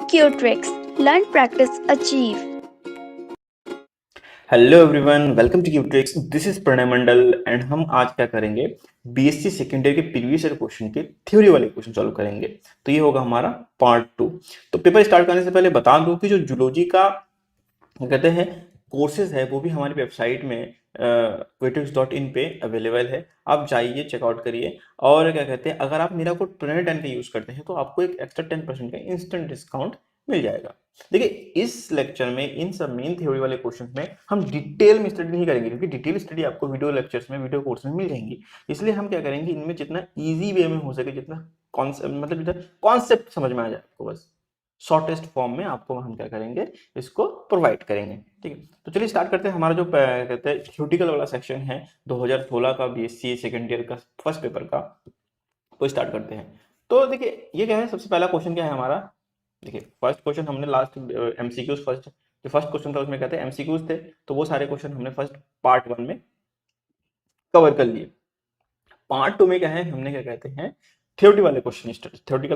Q-Tricks. Learn, practice, achieve. Hello everyone, welcome to Q tricks. This is Pranay Mandal and हम आज क्या करेंगे, बीएससी सेकेंड ईयर के प्रीवियस ईयर क्वेश्चन के थ्योरी वाले क्वेश्चन सॉल्व करेंगे। तो ये होगा हमारा पार्ट 2। तो पेपर स्टार्ट करने से पहले बता दूं कि जो जूलॉजी का कहते हैं कोर्सेज है वो भी हमारी वेबसाइट में क्विटिक्स.in पे अवेलेबल है। आप जाइए, चेकआउट करिए। और क्या कहते हैं, अगर आप मेरा कोड प्रणय10 का यूज करते हैं तो आपको एक एक्स्ट्रा 10% का इंस्टेंट डिस्काउंट मिल जाएगा। देखिए, इस लेक्चर में इन सब मेन थ्योरी वाले क्वेश्चंस में हम डिटेल में स्टडी नहीं करेंगे, क्योंकि डिटेल स्टडी आपको वीडियो लेक्चर्स में, वीडियो कोर्स में मिल जाएंगी। इसलिए हम क्या करेंगे, इनमें जितना इजी वे में हो सके, जितना कॉन्सेप्ट मतलब जितना कॉन्सेप्ट समझ में आ जाए आपको, बस शॉर्टेस्ट फॉर्म में आपको हम क्या करेंगे, इसको प्रोवाइड करेंगे। ठीक है, तो चलिए स्टार्ट करते हैं। हमारा जो कहते हैं थ्योरेटिकल वाला सेक्शन है 2016 का बीएससी सेकेंड ईयर का फर्स्ट पेपर का, वो स्टार्ट करते हैं। तो देखिए, ये क्या है, सबसे पहला क्वेश्चन क्या है हमारा। देखिए, फर्स्ट क्वेश्चन हमने लास्ट एमसीक्यूज, फर्स्ट जो फर्स्ट क्वेश्चन था उसमें कहते हैं एमसीक्यूज थे, तो वो सारे क्वेश्चन हमने फर्स्ट पार्ट 1 में कवर कर लिए। पार्ट 2 में क्या है, हमने क्या कहते हैं थ्योरेटिकल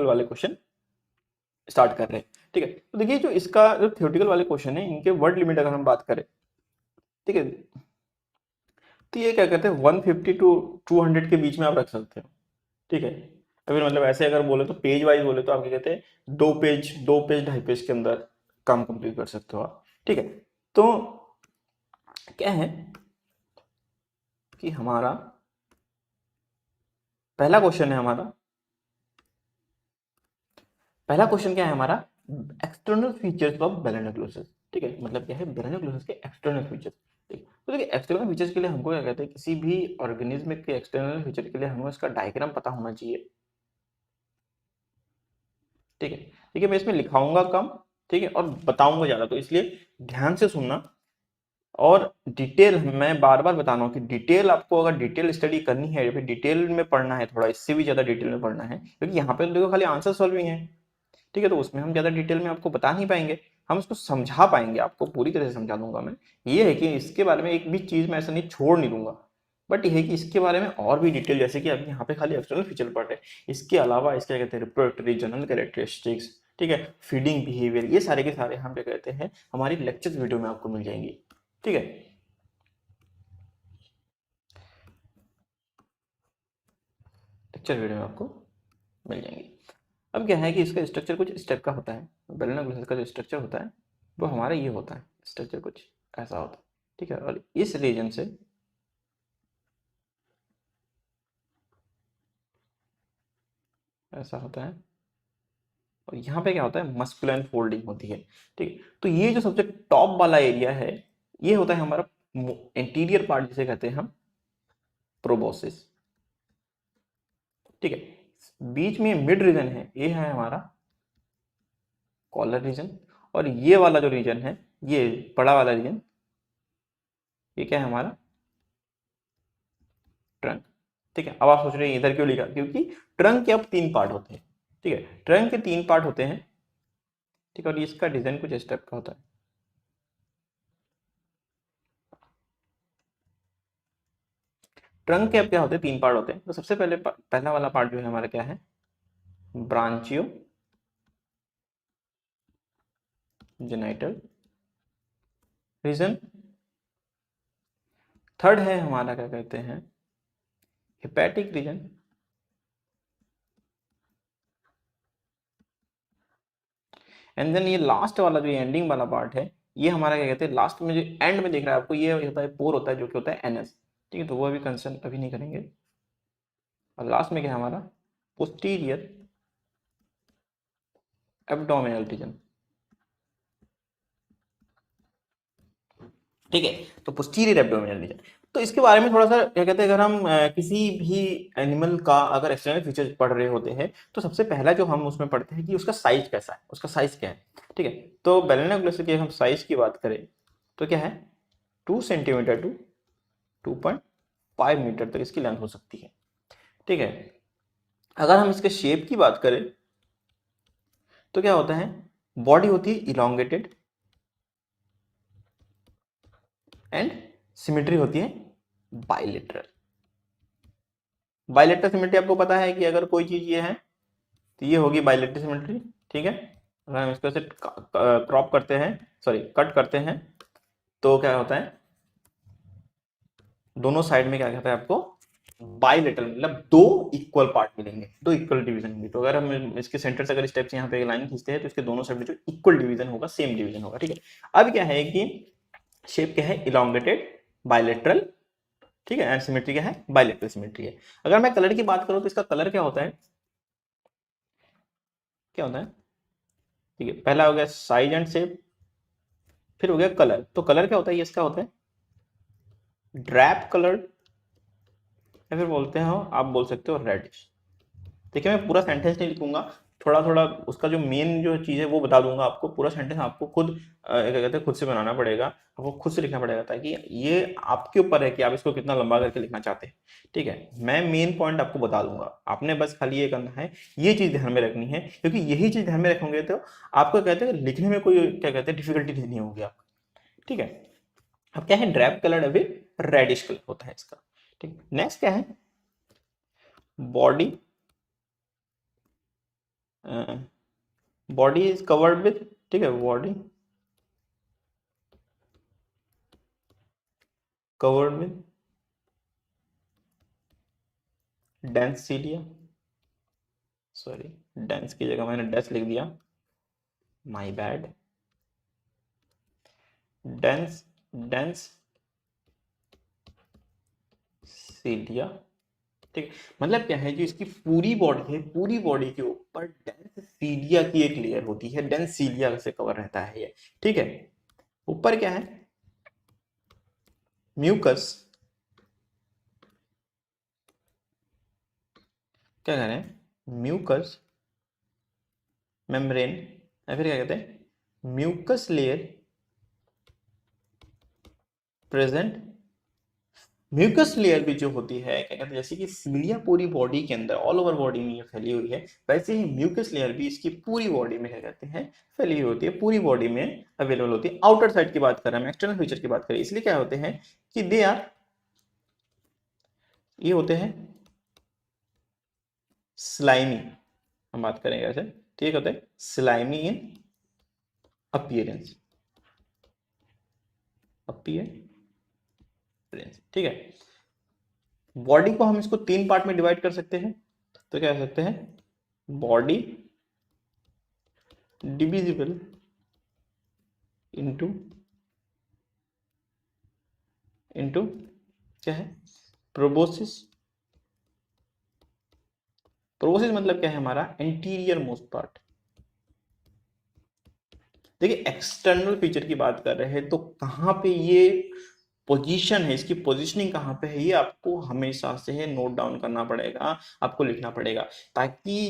वाले क्वेश्चन स्टार्ट कर रहे हैं। ठीक है, तो देखिए, जो इसका जो थ्योरेटिकल वाले क्वेश्चन है, इनके वर्ड लिमिट अगर हम बात करें, ठीक है, तो ये क्या कहते हैं 150 टू 200 के बीच में आप रख सकते हो। ठीक है, तो फिर मतलब ऐसे अगर बोले तो पेज वाइज बोले तो आप क्या कहते हैं 2 पेज 2.5 पेज के अंदर काम कंप्लीट कर सकते हो आप। ठीक है, तो क्या है कि हमारा पहला क्वेश्चन है हमारा एक्सटर्नल फीचर्स ऑफ बेलेनोक्लोसिस। ठीक है, मतलब क्या है, बेलेनोक्लोसिस के एक्सटर्नल फीचर्स। ठीक, तो देखिए, एक्सटर्नल फीचर्स के लिए हमको क्या कहते हैं, किसी भी ऑर्गेनिज्म के एक्सटर्नल फीचर के लिए हमें उसका डायग्राम पता होना चाहिए। ठीक है, ठीक है, मैं इसमें लिखाऊंगा कम, ठीक है, और बताऊंगा ज्यादा, तो इसलिए ध्यान से सुनना। और डिटेल मैं बार बार बता रहा हूँ कि डिटेल आपको अगर डिटेल स्टडी करनी है या फिर डिटेल में पढ़ना है, थोड़ा इससे भी ज्यादा डिटेल में पढ़ना है, क्योंकि यहाँ पे तो देखो खाली आंसर सॉल्विंग है। ठीक है, तो उसमें हम ज्यादा डिटेल में आपको बता नहीं पाएंगे, हम उसको समझा पाएंगे, आपको पूरी तरह से समझा दूंगा मैं। ये है कि इसके बारे में एक भी चीज मैं ऐसा नहीं छोड़ नहीं दूंगा, बट ये है कि इसके बारे में और भी डिटेल, जैसे कि अभी यहाँ पे खाली एक्सटर्नल फीचर पढ़ रहे हैं, इसके अलावा इसके क्या कहते हैं रिप्रोडक्टरी जनरल कैरेक्टरिस्टिक्स, ठीक है, फीडिंग बिहेवियर, ये सारे के सारे हम क्या कहते हैं हमारी लेक्चर वीडियो में आपको मिल जाएंगी। ठीक है, लेक्चर वीडियो में आपको मिल जाएंगी। अब क्या है कि इसका स्ट्रक्चर कुछ स्टेप का होता है। बेलेनोक्लोसिस का जो स्ट्रक्चर होता है वो हमारा ये होता है, स्ट्रक्चर कुछ ऐसा होता है। ठीक है, और इस रीजन से ऐसा होता है, और यहाँ पे क्या होता है, मस्कुलाइन फोल्डिंग होती है। ठीक है, तो ये जो सबसे टॉप वाला एरिया है, ये होता है हमारा इंटीरियर पार्ट, जिसे कहते हैं हम प्रोबोसिस। ठीक है, बीच में मिड रीजन है, ये है हमारा कॉलर रीजन। और ये वाला जो रीजन है, ये बड़ा वाला रीजन, ये क्या है हमारा ट्रंक। ठीक है, अब आप सोच रहे हैं इधर क्यों लिखा, क्योंकि ट्रंक के अब 3 पार्ट होते हैं। ठीक है, ट्रंक के 3 पार्ट होते हैं। ठीक है, और इसका डिजाइन कुछ इस टाइप का होता है। ट्रंक के अब क्या होते हैं, 3 पार्ट होते हैं। तो सबसे पहले पहला वाला पार्ट जो है हमारा क्या है, ब्रांचियो जेनाइटल रीजन। थर्ड है हमारा क्या कहते हैं, हेपेटिक रीजन। एंड देन ये लास्ट वाला जो एंडिंग वाला पार्ट है, ये हमारा क्या कहते हैं, लास्ट में जो एंड में देख रहा है आपको, ये होता है पोर होता है, जो कि होता है एनएस। ठीक है, तो वो अभी कंसर्न अभी नहीं करेंगे। और लास्ट में क्या है हमारा पोस्टीरियर एब्डोमिनल रीजन। ठीक है, तो पोस्टीरियर एब्डोमिनल रीजन। तो इसके बारे में थोड़ा सा क्या कहते हैं, अगर हम किसी भी एनिमल का अगर एक्सटर्नल फीचर पढ़ रहे होते हैं, तो सबसे पहला जो हम उसमें पढ़ते हैं कि उसका साइज कैसा है, उसका साइज क्या है। ठीक है, तो बेलेनोग्लोसिस की हम साइज की बात करें तो क्या है, 2 सेंटीमीटर टू 2.5 मीटर तक इसकी लेंथ हो सकती है। ठीक है, अगर हम इसके शेप की बात करें तो क्या होता है, बॉडी होती है इलोंगेटेड एंड सिमेट्री होती है बाइलेटरल। बाइलेटरल सिमेट्री आपको पता है कि अगर कोई चीज ये है तो ये होगी बाइलेटरल सिमेट्री। ठीक है, अगर हम इसको ऐसे क्रॉप करते हैं, सॉरी कट करते हैं, तो क्या होता है, दोनों साइड में क्या कहता है आपको, बाइलेटरल, मतलब दो इक्वल पार्ट मिलेंगे, दो इक्वल डिवीजन होंगे। तो अगर हम इसके सेंटर से अगर स्टेप्स यहाँ पे लाइन खींचते हैं तो इसके दोनों साइड में जो इक्वल डिवीजन होगा, सेम डिवीजन होगा, ठीक है। अब क्या है कि शेप क्या है, इलोंगेटेड बाइलेटरल, ठीक है, एंड सिमेट्री क्या है, बाइलेटरल सिमेट्री है। अगर मैं कलर की बात करूं तो इसका कलर क्या होता है, क्या होता है, ठीक है, पहला हो गया साइज एंड शेप, फिर हो गया कलर। तो कलर क्या होता है, ये इसका होता है ड्रैप कलर, या फिर बोलते हैं आप बोल सकते हो रेडिश। देखिए मैं पूरा सेंटेंस नहीं लिखूंगा, थोड़ा थोड़ा उसका जो मेन जो चीज़ है वो बता दूंगा आपको। पूरा सेंटेंस आपको खुद क्या कहते हैं, खुद से बनाना पड़ेगा, आपको खुद से लिखना पड़ेगा, ताकि ये आपके ऊपर है कि आप इसको कितना लंबा करके लिखना चाहते हैं, ठीक है। मैं मेन पॉइंट आपको बता दूंगा, आपने बस खाली ये करना है, ये चीज़ ध्यान में रखनी है, क्योंकि यही चीज़ ध्यान में रखोगे तो आपको कहते हैं लिखने में कोई क्या कहते हैं डिफिकल्टी नहीं होगी आपको, ठीक है। अब क्या है, ड्रैप कलर अभी रेडिश कलर होता है इसका, ठीक। नेक्स्ट क्या है, body, body is covered with, ठीक है, body covered with dense cilia, sorry dense की जगह मैंने डेंस लिख दिया, my bad, dense, dense cilia, ठीक। मतलब क्या है, जो इसकी पूरी बॉडी है, पूरी बॉडी के ऊपर डेंस सीलिया की एक लेयर होती है, डेंस सीलिया से कवर रहता है ये, ठीक है। ऊपर क्या है, म्यूकस, क्या कह रहे हैं, म्यूकस मेम्ब्रेन, या फिर क्या कहते हैं mucus layer present. Mucus layer भी जो होती है, क्या कहते हैं, जैसे कि सीलिया पूरी बॉडी के अंदर ऑल ओवर बॉडी में ये फैली हुई है, वैसे ही म्यूकस लेयर भी इसकी पूरी बॉडी में क्या कहते हैं फैली हुई होती है, पूरी बॉडी में अवेलेबल होती है। आउटर साइड की बात कर रहे हैं, एक्सटर्नल फीचर की बात करें, इसलिए क्या होते हैं कि दे आर, ये होते हैं स्लाइमी, हम बात करेंगे ऐसे, ठीक होते हैं स्लाइमी इन अपीयरेंस, अपीयरेंस, ठीक है। बॉडी को हम इसको तीन पार्ट में डिवाइड कर सकते हैं, तो क्या कह सकते हैं, बॉडी डिविजिबल इनटू इनटू क्या है, प्रोबोसिस। प्रोबोसिस मतलब क्या है, हमारा इंटीरियर मोस्ट पार्ट। देखिए एक्सटर्नल फीचर की बात कर रहे हैं तो कहां पे ये पोजीशन है, इसकी पोजीशनिंग कहाँ पे है, ये आपको हमेशा से है नोट डाउन करना पड़ेगा, आपको लिखना पड़ेगा, ताकि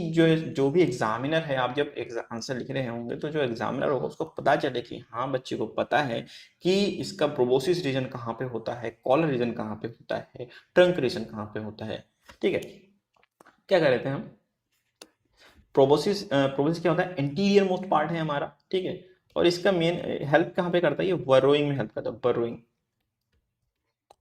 जो भी एग्जामिनर है, आप जब आंसर लिख रहे होंगे तो जो एग्जामिनर होगा उसको पता चले कि हाँ बच्चे को पता है कि इसका प्रोबोसिस रीजन कहाँ पे होता है, कॉलर रीजन कहाँ पे होता है, ट्रंक रीजन कहाँ पे होता है, ठीक है। क्या कर रहे थे हम, प्रोबोसिस क्या होता है, इंटीरियर मोस्ट पार्ट है हमारा, ठीक है। और इसका मेन हेल्प कहाँ पे करता है, ये बरोइंग में हेल्प करता है, बरोइंग,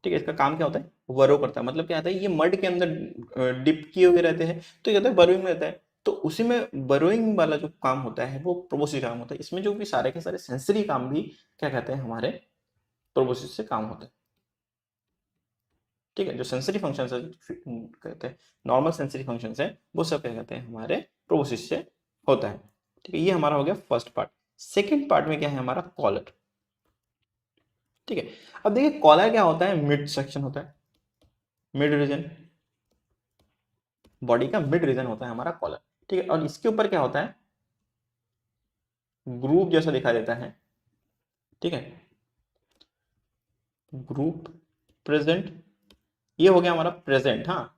ठीक है। इसका काम क्या होता है, बरो करता है, मतलब क्या होता है, ये मड के अंदर डिप किए हुए रहते हैं, तो क्या होता है बरोइंग में रहता है, तो उसी में बरोइंग वाला जो काम होता है वो प्रोबोसिस काम होता है। इसमें जो भी सारे के सारे सेंसरी काम भी क्या कहते हैं, हमारे प्रोबोसिस से काम होता है, ठीक है। जो सेंसरी फंक्शन है, कहते हैं नॉर्मल सेंसरी फंक्शन है, वो सब क्या कहते हैं हमारे प्रोबोसिस से होता है, ठीक है। ये हमारा हो गया फर्स्ट पार्ट। सेकेंड पार्ट में क्या है, हमारा कॉलर, ठीक है। अब देखिए कॉलर क्या होता है, मिड सेक्शन होता है, मिड रीजन, बॉडी का मिड रीजन होता है हमारा कॉलर, ठीक है। और इसके ऊपर क्या होता है, ग्रुप जैसा दिखा देता है, ठीक है, ग्रुप प्रेजेंट, ये हो गया हमारा प्रेजेंट, हाँ।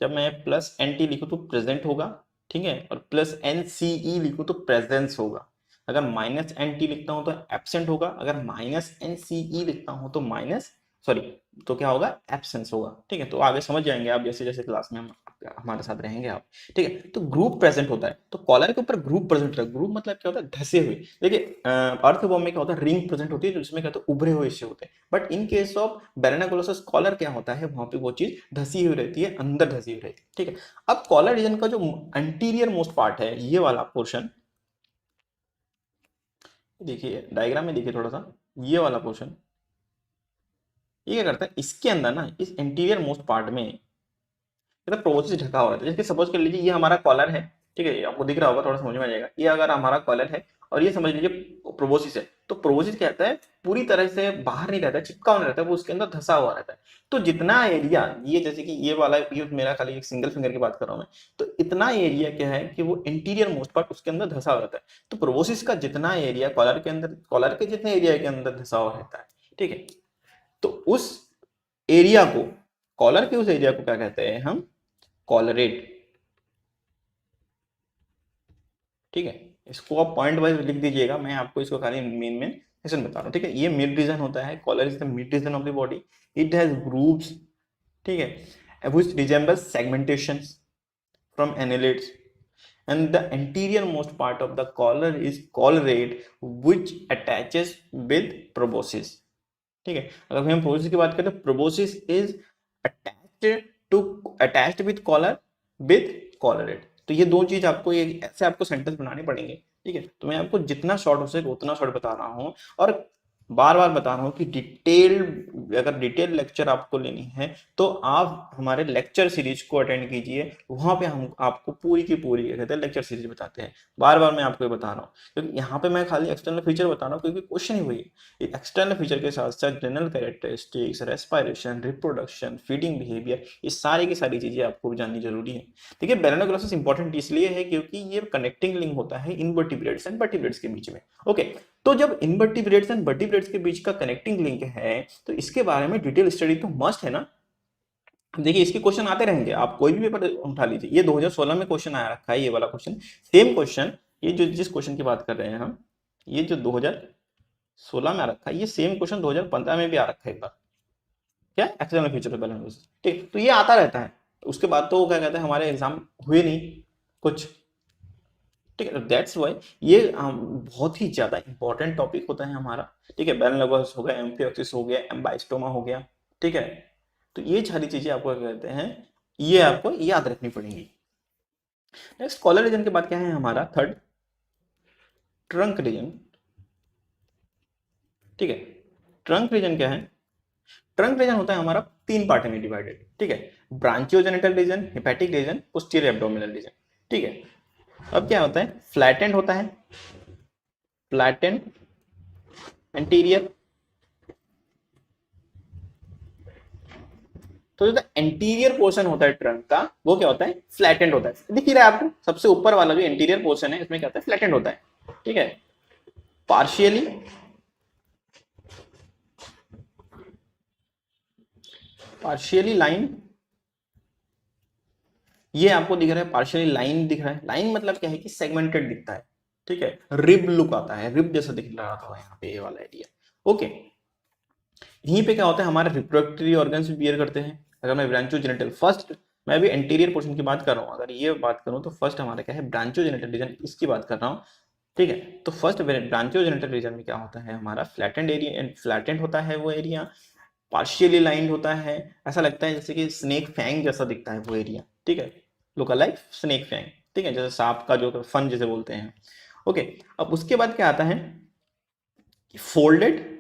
जब मैं प्लस एन टी लिखूं तो प्रेजेंट होगा, ठीक है, और प्लस एन सी ई लिखूं तो प्रेजेंस होगा। अगर माइनस एन टी लिखता हूं तो एब्सेंट होगा, अगर माइनस एन सी ई लिखता हूं तो माइनस, सॉरी, तो क्या होगा, एब्सेंस होगा, ठीक है। तो आगे समझ जाएंगे आप जैसे जैसे क्लास में हम हमारे साथ रहेंगे आप, ठीक है। तो ग्रुप प्रेजेंट होता है, तो कॉलर के ऊपर ग्रुप प्रेजेंट होता है। ग्रुप मतलब क्या होता है, धसे हुए। देखिए अर्थवॉर्म में क्या होता है, रिंग प्रेजेंट होती है, जिसमें क्या होता है उभरे हुए हिस्से होते हैं, but in case of balanoglossus collar क्या होता है, वहां पे वो चीज धसी हुई रहती है, अंदर धसी हुई रहती है, ठीक है। अब कॉलर रीजन का जो एंटीरियर मोस्ट पार्ट है, ये वाला पोर्शन, देखिए डायग्राम में देखिए थोड़ा सा, ये वाला पोर्शन ये क्या करता है, इसके अंदर ना इस इंटीरियर मोस्ट पार्ट में मतलब प्रोबोसिस ढका हुआ रहता है। जैसे सपोज कर लीजिए ये हमारा कॉलर है, ठीक है, आपको दिख रहा होगा, थोड़ा समझ में आ जाएगा। ये अगर हमारा कॉलर है और ये समझ लीजिए प्रोबोसिस है, तो प्रोबोसिस क्या रहता है, पूरी तरह से बाहर नहीं रहता है, चिपका हुआ नहीं रहता है, वो उसके अंदर धसा हुआ रहता है। तो जितना एरिया ये, जैसे कि ये वाला, ये मेरा खाली एक सिंगल फिंगर की बात कर रहा हूँ मैं, तो इतना एरिया क्या है कि वो इंटीरियर मोस्ट पार्ट उसके अंदर धसा हुआ रहता है। तो प्रोबोसिस का जितना एरिया कॉलर के अंदर, कॉलर के जितने एरिया के अंदर धसा हुआ रहता है, ठीक है, तो उस एरिया को, कॉलर के उस एरिया को क्या कहते हैं हम, कॉलरेट। ठीक है, इसको आप पॉइंट वाइज लिख दीजिएगा, मैं आपको इसको खाली मेन मेन सेक्शन बता रहा हूँ। ठीक है, ये मिड रीजन होता है, collar is the mid region of the body, it has grooves, ठीक है, which resembles segmentations from annelids, and the anterior most part of the collar is collarate which attaches with proboscis। ठीक है, अगर हम proboscis की बात करें तो proboscis is attached with collar with collarette. तो ये दो चीज आपको, ये ऐसे आपको सेंटेंस बनाने पड़ेंगे। ठीक है, तो मैं आपको जितना शॉर्ट हो सके उतना शॉर्ट बता रहा हूँ, और बार बार बता रहा हूँ कि अगर डिटेल लेक्चर आपको लेनी है तो आप हमारे लेक्चर सीरीज को अटेंड कीजिए, वहां पे हम आपको पूरी की पूरी क्या कहते हैं लेक्चर सीरीज बताते हैं। बार बार मैं आपको ये बता रहा हूँ, क्योंकि यहाँ पे मैं खाली एक्सटर्नल फीचर बता रहा हूँ, क्योंकि क्वेश्चन ही वही है। एक्सटर्नल फीचर के साथ साथ general characteristics, respiration, reproduction, feeding behaviour, ये सारी की सारी चीजें आपको भी जाननी जरूरी है। देखिए बेरेनोग्लोसस इंपॉर्टेंट इसलिए है क्योंकि ये कनेक्टिंग लिंक होता है इनवर्टिब्रेट्स एंड वर्टिब्रेट्स के बीच में। ओके, तो जब इनवर्टिब्रेट्स एंड वर्टिब्रेट्स के बीच का कनेक्टिंग लिंक है तो इसके बारे में डिटेल स्टडी तो मस्ट है ना। देखिए इसके क्वेश्चन आते रहेंगे, आप कोई भी पेपर उठा लीजिए, ये 2016 में क्वेश्चन आया रखा है, ये वाला क्वेश्चन, सेम क्वेश्चन, ये जो जिस क्वेश्चन की बात कर रहे हैं हम, ये जो 2016 में आ रखा है, ये सेम क्वेश्चन 2015 में भी आ रखा है एक बार। क्या, एक्सटर्नल फ्यूचर बैलेंस। ठीक, तो ये आता रहता है, उसके बाद तो क्या कहते हैं हमारे एग्जाम हुए नहीं कुछ। ठीक है, दैट्स वाई ये बहुत ही ज्यादा इंपॉर्टेंट टॉपिक होता है हमारा। ठीक है, बेरेनोग्लोसस हो गया, एम्फियोक्सिस हो गया, एम्बाइस्टोमा हो गया। ठीक है, तो ये सारी चीजें आपको क्या कहते हैं, ये आपको याद रखनी पड़ेंगी। नेक्स्ट कॉलर रीजन के बाद क्या है हमारा, थर्ड ट्रंक रीजन। ठीक है, ट्रंक रीजन क्या है, ट्रंक रीजन होता है हमारा तीन पार्ट में डिवाइडेड। ठीक है, branchiogenital region, hepatic region, posterior abdominal region. ठीक है, अब क्या होता है, फ्लैटेंड होता है, फ्लैटेंड एंटीरियर। तो जो एंटीरियर पोर्शन होता है ट्रंक का वो क्या होता है, फ्लैटेंड होता है। दिख ही रहा है आपको, सबसे ऊपर वाला जो एंटीरियर पोर्शन है इसमें क्या होता है, फ्लैटेंड होता है। ठीक है, पार्शियली लाइन, ये आपको दिख रहा है पार्शियली लाइन दिख रहा है। लाइन मतलब क्या है कि सेगमेंटेड दिखता है। ठीक है, रिब लुक आता है, रिब जैसा दिख रहा था यहाँ पे ये वाला एरिया। ओके, यहीं पे क्या होता है, हमारे रिप्रोडक्टरी ऑर्गन्स भी बियर करते हैं। अगर मैं ब्रांचोजेनिटल फर्स्ट, मैं भी एंटीरियर पोर्शन की बात कर रहा हूँ, अगर ये बात करूँ तो फर्स्ट हमारा क्या है, ब्रांचोजेनिटल रीजन, इसकी बात कर रहा हूँ। ठीक है, तो फर्स्ट ब्रांचोजेनिटल रीजन में क्या होता है हमारा, फ्लैटेंड एरिया, फ्लैटेंड होता है वो एरिया, पार्शियली लाइंड होता है, ऐसा लगता है जैसे कि स्नेक फैंग जैसा दिखता है वो एरिया। ठीक है, लुक लाइक स्नेक फैंग। ठीक है, जैसे सांप का जो फन जैसे बोलते हैं। ओके, अब उसके बाद क्या आता है, फोल्डेड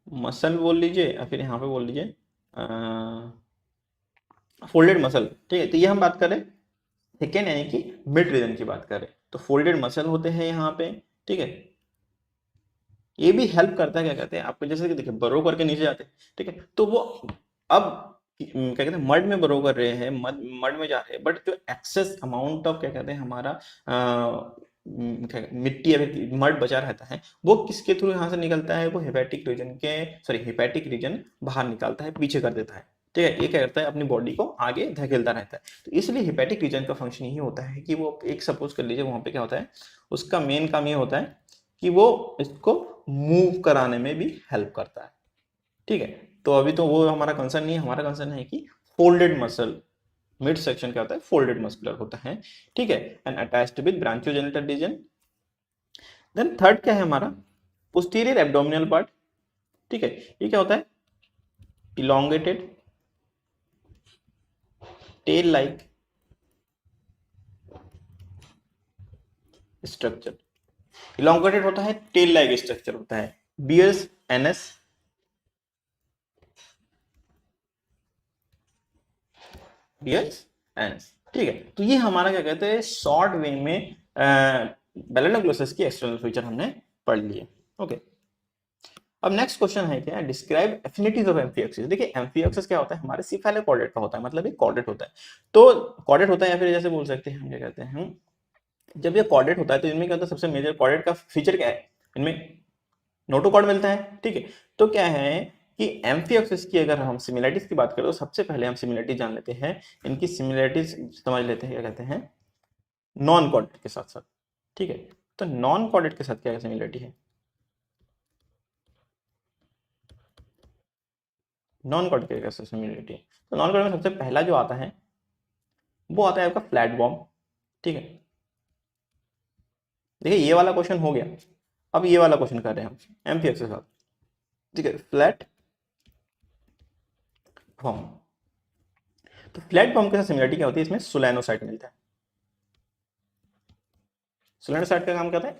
मसल बोल लीजिए या फिर यहाँ पे बोल लीजिए फोल्डेड मसल। ठीक है, तो ये हम बात करें सेकेंड यानी कि मिड रीजन की बात करें तो फोल्डेड मसल होते हैं यहाँ पे। ठीक है, ये भी हेल्प करता है, क्या कहते हैं आपको, जैसे कि देखिए बरो करके नीचे जाते हैं। ठीक है, तो वो अब क्या कहते हैं मड में बरो कर रहे हैं, मड में जा रहे हैं, बट जो एक्सेस अमाउंट ऑफ क्या कहते हैं हमारा मिट्टी अभी मड बचा रहता है, वो किसके थ्रू यहाँ से निकलता है, वो हेपेटिक रीजन के, सॉरी हेपेटिक रीजन बाहर निकालता है, पीछे कर देता है। ठीक है, ये क्या करता है अपनी बॉडी को आगे धकेलता रहता है। तो इसलिए हेपेटिक रीजन का फंक्शन यही होता है कि वो एक सपोज कर लीजिए वहां पे क्या होता है, उसका मेन काम ये होता है कि वो इसको मूव कराने में भी हेल्प करता है। ठीक है, तो अभी तो वो हमारा कंसर्न नहीं है, हमारा कंसर्न है कि फोल्डेड मसल, मिड सेक्शन क्या होता है, फोल्डेड मस्कुलर होता है। ठीक है, and attached with branchiogenital region. Then third क्या है हमारा, पोस्टीरियर एब्डोमिनल पार्ट। ठीक है, ये क्या होता है, elongated tail like structure. Elongated होता है, टेल लाइक स्ट्रक्चर होता है, बीएस एनएस बीएस एनएस। ठीक है, तो ये हमारा क्या कहते हैं शॉर्ट वे में मेलानोग्लोसस की एक्सटर्नल फीचर हमने पढ़ लिए। ओके, अब नेक्स्ट क्वेश्चन है क्या, डिस्क्राइब एफिनिटीज ऑफ एम्फियोक्सिस। देखिए एम्फियोक्सिस क्या होता है, हमारे सिफेलोकॉर्डेट का होता है, मतलब ये कॉर्डेट होता है। तो कॉर्डेट होता है, या फिर जैसे बोल सकते हैं हम क्या कहते हैं, जब ये कॉर्डेट होता है तो इनमें क्या होता है, सबसे मेजर कॉर्डेट का फीचर क्या है, इनमें नोटोकॉर्ड मिलता है। ठीक है, तो क्या है कि एम्फियोक्सिस की अगर हम सिमिलरिटीज की बात करें तो सबसे पहले हम सिमिलरिटी जान लेते हैं, इनकी सिमिलरिटीज समझ लेते हैं क्या कहते हैं नॉन कॉर्डेट के साथ साथ। ठीक है, तो नॉन कॉर्डेट के साथ क्या सिमिलरिटी है, नॉन कॉर्ड के कैसे सिमिलरिटी है, तो नॉन कॉर्ड में सबसे पहला जो आता है वो आता है आपका फ्लैट बॉम्ब। ठीक है, देखिए ये वाला क्वेश्चन हो गया, अब ये वाला क्वेश्चन कर रहे हैं हम एमपीएक्स के साथ। ठीक है, फ्लैट बॉम्ब, तो फ्लैट बॉम्ब के साथ सिमिलरिटी क्या होती है, इसमें सोलेनोसाइट मिलता है। सोलेनोसाइट का काम क्या होता है,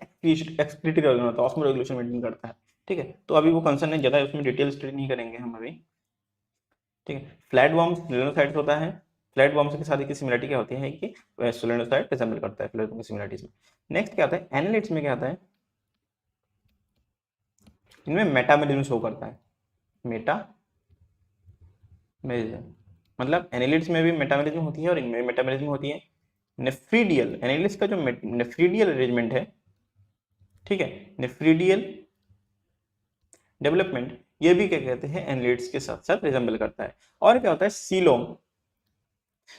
एक्सक्रीटरी ऑर्गन होता है, ऑस्मो रेगुलेशन मेंटेन करता है। ठीक है, तो अभी वो कंसर्न नहीं ज्यादा है, उसमें डिटेल स्टडी नहीं करेंगे हम अभी। ठीक है, फ्लैट बॉम्ब सोलेनोसाइट होता है, फ्लैट बॉम्ब के साथ की सिमिलरिटी क्या होती है कि सोलेनोसाइट रिजेंबल करता है फ्लैट बॉम्ब की सिमिलरिटीज में। नेक्स्ट क्या आता है, एनालिट्स में क्या आता है, इनमें मेटामेरिज्म शो करता है, मेटामेरिज्म, मतलब एनालिट्स में भी मेटामेरिज्म होती है और इनमें मेटामेरिज्म होती है। नेफ्रीडियल, एनालिट्स का जो नेफ्रीडियल अरेंजमेंट है, ठीक है, नेफ्रीडियल डेवलपमेंट, ये भी क्या कहते हैं एनालिट्स के साथ साथ रिजेंबल करता है। और क्या होता है सीलोम,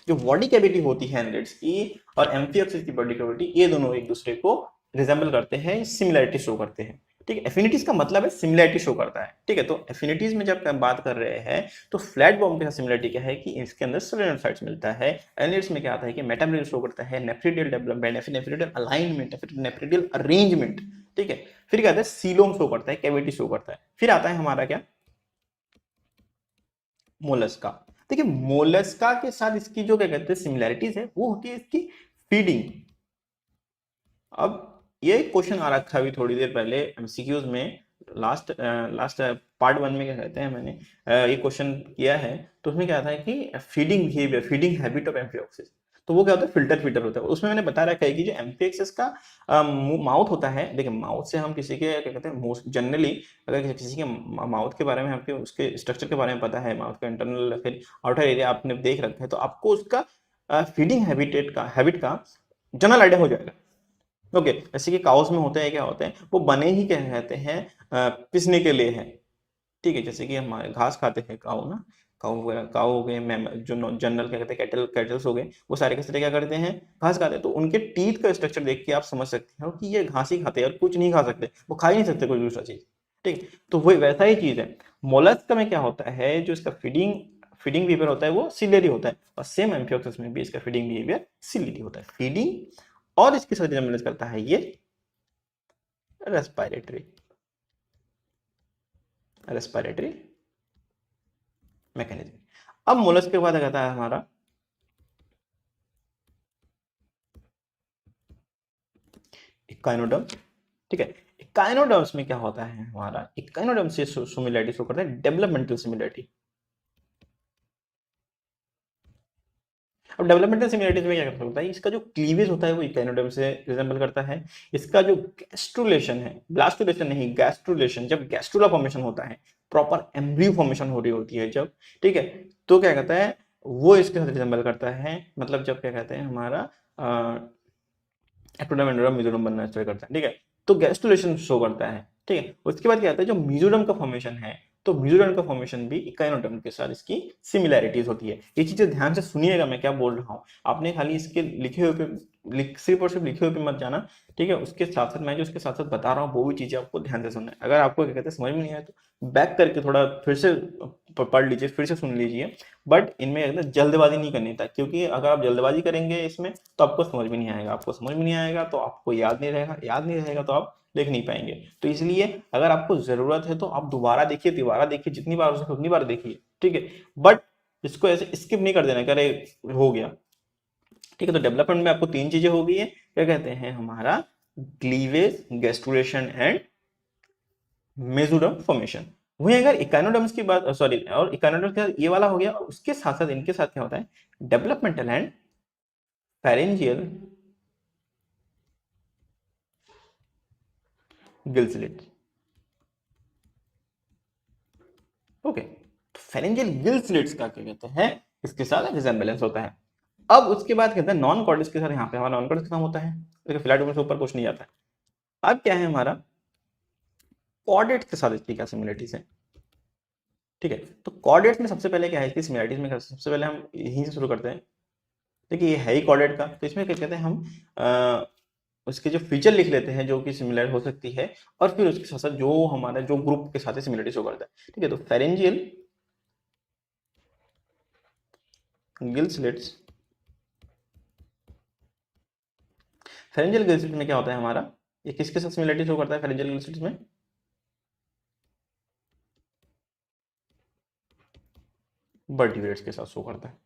जो बॉडी कैविटी होती है एनालिट्स की और एम्फियोक्सिस की बॉडी कैविटी, ये दोनों एक दूसरे को रिजेंबल करते हैं, सिमिलरिटी शो करते हैं। ठीक है, एफिनिटीज का मतलब है सिमिलरिटी शो करता है। ठीक है, तो एफिनिटीज में जब बात कर रहे हैं तो फ्लैट बॉम्ब के साथ सिमिलरिटी क्या है कि इसके अंदर सोलेनोसाइट्स मिलता है। एनालिट्स में क्या आता है कि मेटामेरिज्म शो करता है, नेफ्रिडियल डेवलपमेंट, नेफ्रिडियल अलाइनमेंट, नेफ्रिडियल अरेंजमेंट। ठीक है, फिर क्या आता है सीलोम शो करता है, कैविटी शो करता है। फिर आता है हमारा क्या, मोलस्का। देखिए मोलस्का के साथ इसकी जो क्या कहते हैं सिमिलरिटीज है वो होती है इसकी फीडिंग। अब ये क्वेश्चन आ रखा है अभी थोड़ी देर पहले एमसीक्यूज में, लास्ट लास्ट पार्ट 1 में क्या कहते हैं मैंने ये क्वेश्चन किया है, तो उसमें क्या था कि feeding behaviour, feeding habit of amphioxus. तो वो क्या होता है फिल्टर फीडर होता है, उसमें मैंने बता रखा है कि जो एम्फियोक्सिस का माउथ होता है, देखिए माउथ से हम किसी के क्या कहते हैं मोस्ट जनरली अगर किसी के माउथ के बारे में आपके उसके स्ट्रक्चर के बारे में पता है, माउथ का इंटरनल फिर आउटर एरिया आपने देख रखा है, तो आपको उसका फीडिंग हैबिट का जनरल आइडिया हो जाएगा। ओके, जैसे कि काउस में होते हैं क्या होते हैं, वो बने ही क्या कहते हैं पिसने के लिए है। ठीक है, जैसे कि हमारे घास खाते हैं काऊ ना, काऊ हो गए, जो जनरल क्या कहते हैं कैटल्स हो गए, वो सारे के सारे क्या करते हैं घास खाते हैं। तो उनके टीथ का स्ट्रक्चर देख के आप समझ सकते हो कि ये घास ही खाते हैं और कुछ नहीं खा सकते, वो खा ही नहीं सकते कोई दूसरा चीज। ठीक, तो वही वैसा ही चीज है। मोलस्क में क्या होता है, जो इसका फीडिंग बिहेवियर होता है वो सिलेरी होता है, और सेम एम्फियोक्सिस में भी इसका फीडिंग बिहेवियर सिलेरी होता है। फीडिंग और इसके साथ रिजेम्बलेंस करता है ये रेस्पिरेटरी मैकेनिज्म। अब मोलस्क के बाद आता है हमारा इकाइनोडर्म। ठीक है, इकाइनोडर्म्स में क्या होता है हमारा, इकाइनोडर्म से सिमिलरिटी शो करता है डेवलपमेंटल सिमिलरिटी। अब डेवलपमेंटल सिमिलरिटीज में क्या होता है, इसका जो क्लीवेज होता है वो इकाइनोडर्म से रिजेंबल करता है। इसका जो गैस्ट्रुलेशन है, ब्लास्टुलेशन नहीं गैस्ट्रुलेशन, जब गैस्ट्रुला फॉर्मेशन होता है, प्रॉपर एम्ब्रियो फॉर्मेशन हो रही होती है जब, ठीक है, तो क्या कहता है वो इसके साथ रिजेंबल करता है। मतलब जब क्या कहते हैं हमारा एक्टोडर्म एंडोडर्म मेसोडर्म बनना स्टार्ट करता है। ठीक है, तो गैस्ट्रुलेशन शो करता है। ठीक है, उसके बाद क्या आता है जो मेसोडर्म का फॉर्मेशन है, तो मेसोडर्म का फॉर्मेशन भी इकाइनोडर्म के साथ इसकी सिमिलैरिटीज होती है। ये चीजें ध्यान से सुनिएगा मैं क्या बोल रहा हूँ, आपने खाली इसके लिखे हुए पे सिर्फ और सिर्फ लिखे हुए पे मत जाना। ठीक है, उसके साथ साथ मैं जो उसके साथ साथ बता रहा हूँ वो भी चीजें आपको ध्यान से सुनना है। अगर आपको क्या कहते हैं समझ में नहीं आया तो बैक करके थोड़ा फिर से पढ़ लीजिए, फिर से सुन लीजिए। बट इनमें एकदम जल्दबाजी नहीं करनी था, क्योंकि अगर आप जल्दबाजी करेंगे इसमें तो आपको समझ में नहीं आएगा, आपको समझ में नहीं आएगा तो आपको याद नहीं रहेगा, याद नहीं रहेगा तो आप लिख नहीं पाएंगे। तो इसलिए अगर आपको जरूरत है तो आप दोबारा देखिए जितनी बार हो सके उतनी बार देखिए। ठीक है, बट इसको ऐसे स्किप नहीं कर देना करे हो गया। ठीक है, तो डेवलपमेंट में आपको 3 चीजें हो गई है, क्या कहते हैं हमारा cleavage, gastrulation and mesoderm formation. वहीं अगर इकाइनोडर्म्स की बात, सॉरी, और इकाइनोडर्म्स का ये वाला हो गया, उसके साथ साथ इनके साथ क्या होता है, developmental and pharyngeal Gill slit. Okay, तो फेरेंजियल गिल स्लिट्स का क्या कहते हैं, इसके साथ रिजेम्बलेंस होता है। अब उसके बाद कहते हैं नॉन कॉर्डेट्स के साथ, यहाँ पे हमारा नॉन कॉर्डेट्स खत्म होता है, देखिए फिलाटोमर्स ऊपर कुछ नहीं आता है। अब क्या है हमारा कॉर्डेट्स के साथ इसकी क्या सिमिलरिटीज है। ठीक है, तो कॉर्डेट्स में सबसे पहले क्या है, इसकी सिमिलरिटीज में सबसे पहले हम यहीं से शुरू करते हैं। देखिए ये है ही कॉर्डेट का, तो इसमें क्या कहते हैं हम उसके जो फीचर लिख लेते हैं जो कि सिमिलर हो सकती है, और फिर उसके साथ साथ जो हमारा जो ग्रुप के साथ सिमिलरिटी शो करता है। ठीक है, तो pharyngeal gill slits, pharyngeal gill slits में क्या होता है हमारा, ये किसके साथ सिमिलरिटी शो करता है फेरेंजियल गिल स्लिट्स में, वर्टिब्रेट्स के साथ शो करता है।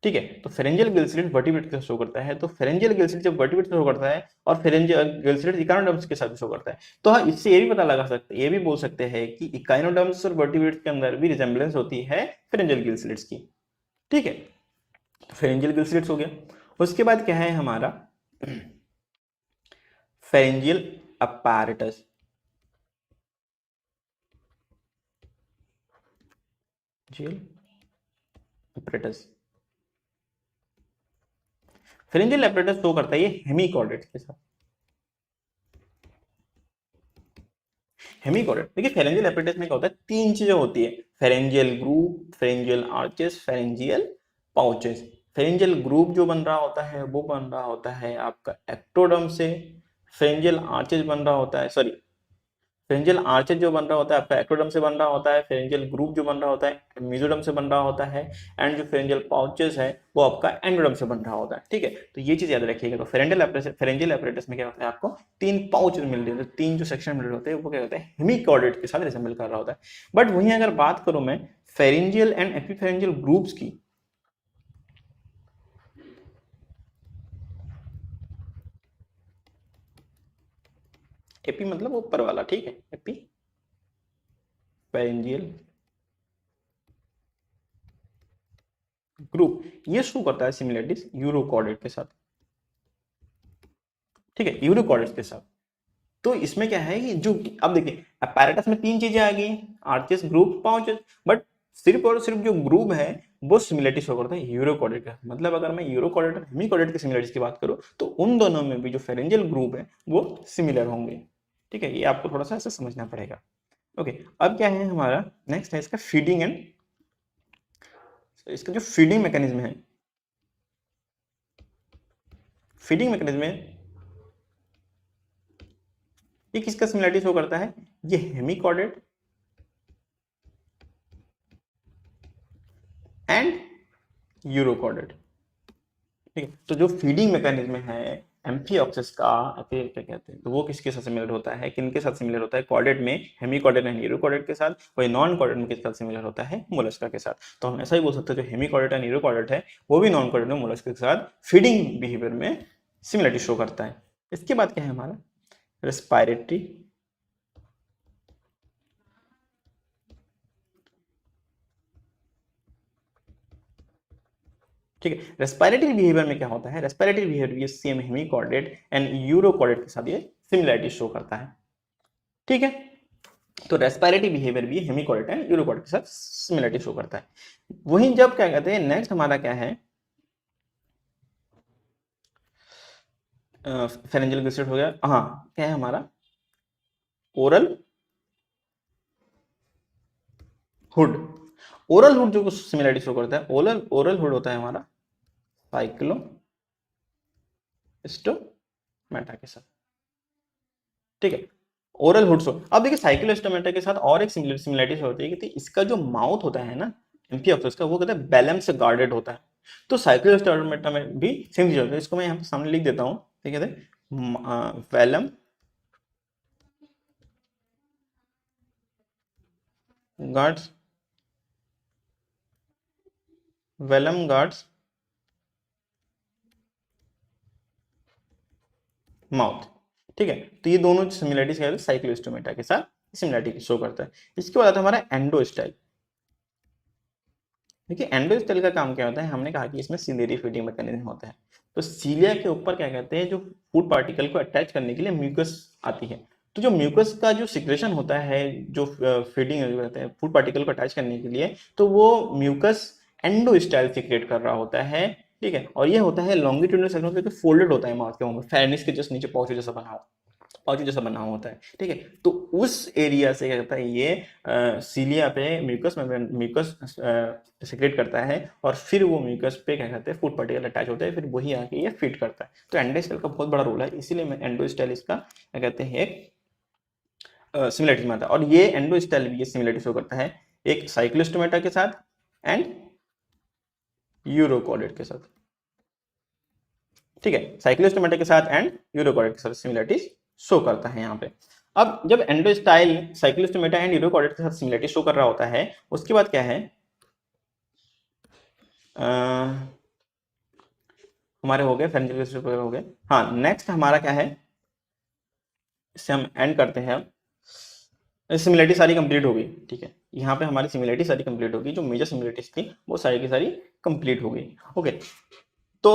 ठीक है, तो फेरेंजियल गिल स्लिट वर्टिब्रेट के साथ शो करता है, तो फेरेंजियल गिल स्लिट जब वर्टिब्रेट शो करता है और फेरेंजियल गिल स्लिट इकाइनोडर्म्स के साथ शो करता है, तो हाँ इससे ये भी पता लगा सकते, ये भी बोल सकते हैं कि इकाइनोडर्म्स और वर्टिब्रेट्स के अंदर भी रिजेम्बलेंस होती है फेरेंजियल गिल स्लिट्स की। ठीक है, फेरेंजियल गिल स्लिट्स हो गया। उसके बाद क्या है हमारा pharyngeal apparatus. Apparatus, pharyngeal apparatus show करता है ये हेमिकॉर्डेट्स के साथ। हेमिकॉर्डेट, देखिए फेरेंजियल अपैरेटस में क्या होता है, तीन चीजें होती है, pharyngeal group, pharyngeal arches, pharyngeal pouches. Pharyngeal group जो बन रहा होता है वो बन रहा होता है आपका एक्टोडर्म से, फेरेंजियल आर्चेस बन रहा होता है, सॉरी, फेरेंजियल आर्चेज जो बन रहा होता है आपका एक्टोडर्म से बन रहा होता है, फेरेंजियल ग्रुप जो बन रहा होता है मेसोडर्म से बन रहा होता है, एंड जो फेरेंजियल पाउचेस है वो आपका एंडोडर्म से बन रहा होता है। ठीक है, तो ये चीज याद रखिएगा। तो फेरेंजियल एपरेटस में क्या होता है, आपको तीन पाउच मिल रहे होते हैं, तीन जो सेक्शन मिल रहे होते हैं वो क्या होता है, हेमिकॉर्डेट के साथ रिसेंबल कर रहा होता है। बट वहीं अगर बात करूं मैं फेरेंजियल एंड एपिफेरेंजियल ग्रुप्स की, एपी मतलब ऊपर वाला, ठीक है, एपी फेरेंजियल ग्रुप, ये शो करता है सिमिलरिटीज यूरोकॉर्डेट के साथ। ठीक है, यूरोकॉर्डेट के साथ। तो इसमें क्या है कि जो, अब देखिए अपैरेटस में तीन चीजें आ गई, आर्चेस, ग्रुप, पाउचेस, बट सिर्फ और सिर्फ जो ग्रुप है वो सिमिलरिटी शो करता है यूरोकॉर्डेट का। मतलब अगर मैं यूरोकॉर्डेट और हेमिकॉर्डेट की सिमिलरिटीज की बात करूं तो उन दोनों में भी जो फेरेंजियल ग्रुप है वो सिमिलर होंगे। ठीक है, ये आपको थोड़ा सा ऐसे समझना पड़ेगा। ओके, अब क्या है हमारा नेक्स्ट है इसका फीडिंग एंड, इसका जो फीडिंग मैकेनिज्म है, फीडिंग मैकेनिज्म है, ये किसका सिमिलरिटी शो करता है, ये हेमिकॉर्डेट एंड यूरोकॉर्डेट। ठीक है, तो जो फीडिंग मैकेनिज्म है एम्फिऑक्सिस का, फिर क्या कहते हैं, तो वो किसके साथ सिमिलर होता है, किनके साथ सिमिलर होता है, कॉर्डेट में हेमिकॉर्डेट एंड यूरोकॉर्डेट के साथ, वही नॉन कॉर्डेट में किसके साथ सिमिलर होता है, मोलस्का के साथ। तो हम ऐसा ही बोल सकते हैं जो हेमिकॉर्डेट एंड यूरोकॉर्डेट है वो भी नॉन कॉर्डेट में मोलस्का के साथ फीडिंग बिहेवियर में सिमिलरिटी शो करता है। इसके बाद क्या है हमारा रेस्पायरेटरी, ठीक है, रेस्पिरेटरी बिहेवियर में क्या होता है, रेस्पिरेटरी बिहेवियर ये सेम हेमिकॉर्डेट एंड यूरोकॉर्डेट के साथ ये सिमिलरिटी शो करता है। ठीक है, तो रेस्पिरेटरी बिहेवियर भी हेमिकॉर्डेट एंड यूरोकॉर्डेट के साथ सिमिलरिटी शो करता है। वहीं जब क्या कहते हैं नेक्स्ट हमारा क्या है, फेरेंजियल ग्लिसरेट हो गया, हाँ क्या है हमारा ओरल हुड। ओरल हुड जो सिमिलरिटी शो करता है, ओरल ओरल हुड होता है हमारा साइक्लो स्टोमेटा के साथ। ठीक है, ओरल हुड शो। अब देखिए साइक्लोस्टोमेटा के साथ और एक सिमिलरिटी होती है कि इसका जो माउथ होता है ना एम्फिऑक्सिस का, वो कहते हैं बेलम से गार्डेड होता है। तो साइक्लोस्टोमेटा में भी सेम चीज होता है, इसको मैं यहाँ पे सामने लिख देता हूँ। ठीक है, velum guards, velum guards mouth. ठीक है, तो ये दोनों सिमिलरिटीज क्या है, साइक्लोस्टोमेटा के साथ सिमिलरिटी शो करता है। इसके बाद आता है हमारा एंडोस्टाइल। देखिए एंडोस्टेल का काम क्या होता है, हमने कहा कि इसमें सिलेरी फीडिंग मैकेनिज्म होता है। तो सीलिया के ऊपर क्या कहते हैं, जो फूड पार्टिकल को अटैच करने के लिए म्यूकस आती है। तो जो म्यूकस का जो सिक्रेशन होता है, जो फीडिंग कहते हैं फूड पार्टिकल को अटैच करने के लिए, तो वो म्यूकस एंडोस्टाइल सिक्रेट कर रहा होता है। ठीक है, और ये होता है लॉन्गिट्यूडनल सेक्शन पे फोल्डेड होता है माउथ के मुंह में, फेरिंक्स के जस्ट नीचे पाउच जैसा बना पाउच जैसा बना होता है। ठीक है, तो उस एरिया से क्या करता है, ये सीलिया पे म्यूकस सिक्रेट करता है, और फिर वो म्यूकस पे क्या कहते हैं फूड पार्टिकल अटैच होता है, फिर वही आके ये फीड करता है। तो एंडोस्टेल का बहुत बड़ा रोल है, इसीलिए मैं एंडोस्टेल इसका क्या कहते हैं एक सिमिलरिटी में आता है। और ये एंडोस्टेल भी ये सिमिलरिटी शो करता है एक साइक्लोस्टोमेटा के साथ एंड यूरोकॉर्डेट के साथ। ठीक है, साइक्लोस्टोमेटा के साथ एंड यूरोकॉर्डेट के साथ सिमिलरिटीज शो करता है यहाँ पे। अब जब एंडोस्टाइल साइक्लोस्टोमेटा एंड यूरोकॉर्डेट के साथ सिमिलरिटी शो कर रहा होता है, उसके बाद क्या है, हमारे हो गए फेरेंजियल हो गए। हाँ, नेक्स्ट हमारा क्या है, इससे हम एंड करते हैं। सिमिलरिटी सारी कंप्लीट हो गई। ठीक है, यहाँ पे हमारी सिमिलरिटी सारी कंप्लीट होगी, जो मेजर सिमिलरिटीज थी वो सारी की सारी कंप्लीट हो गई। ओके, तो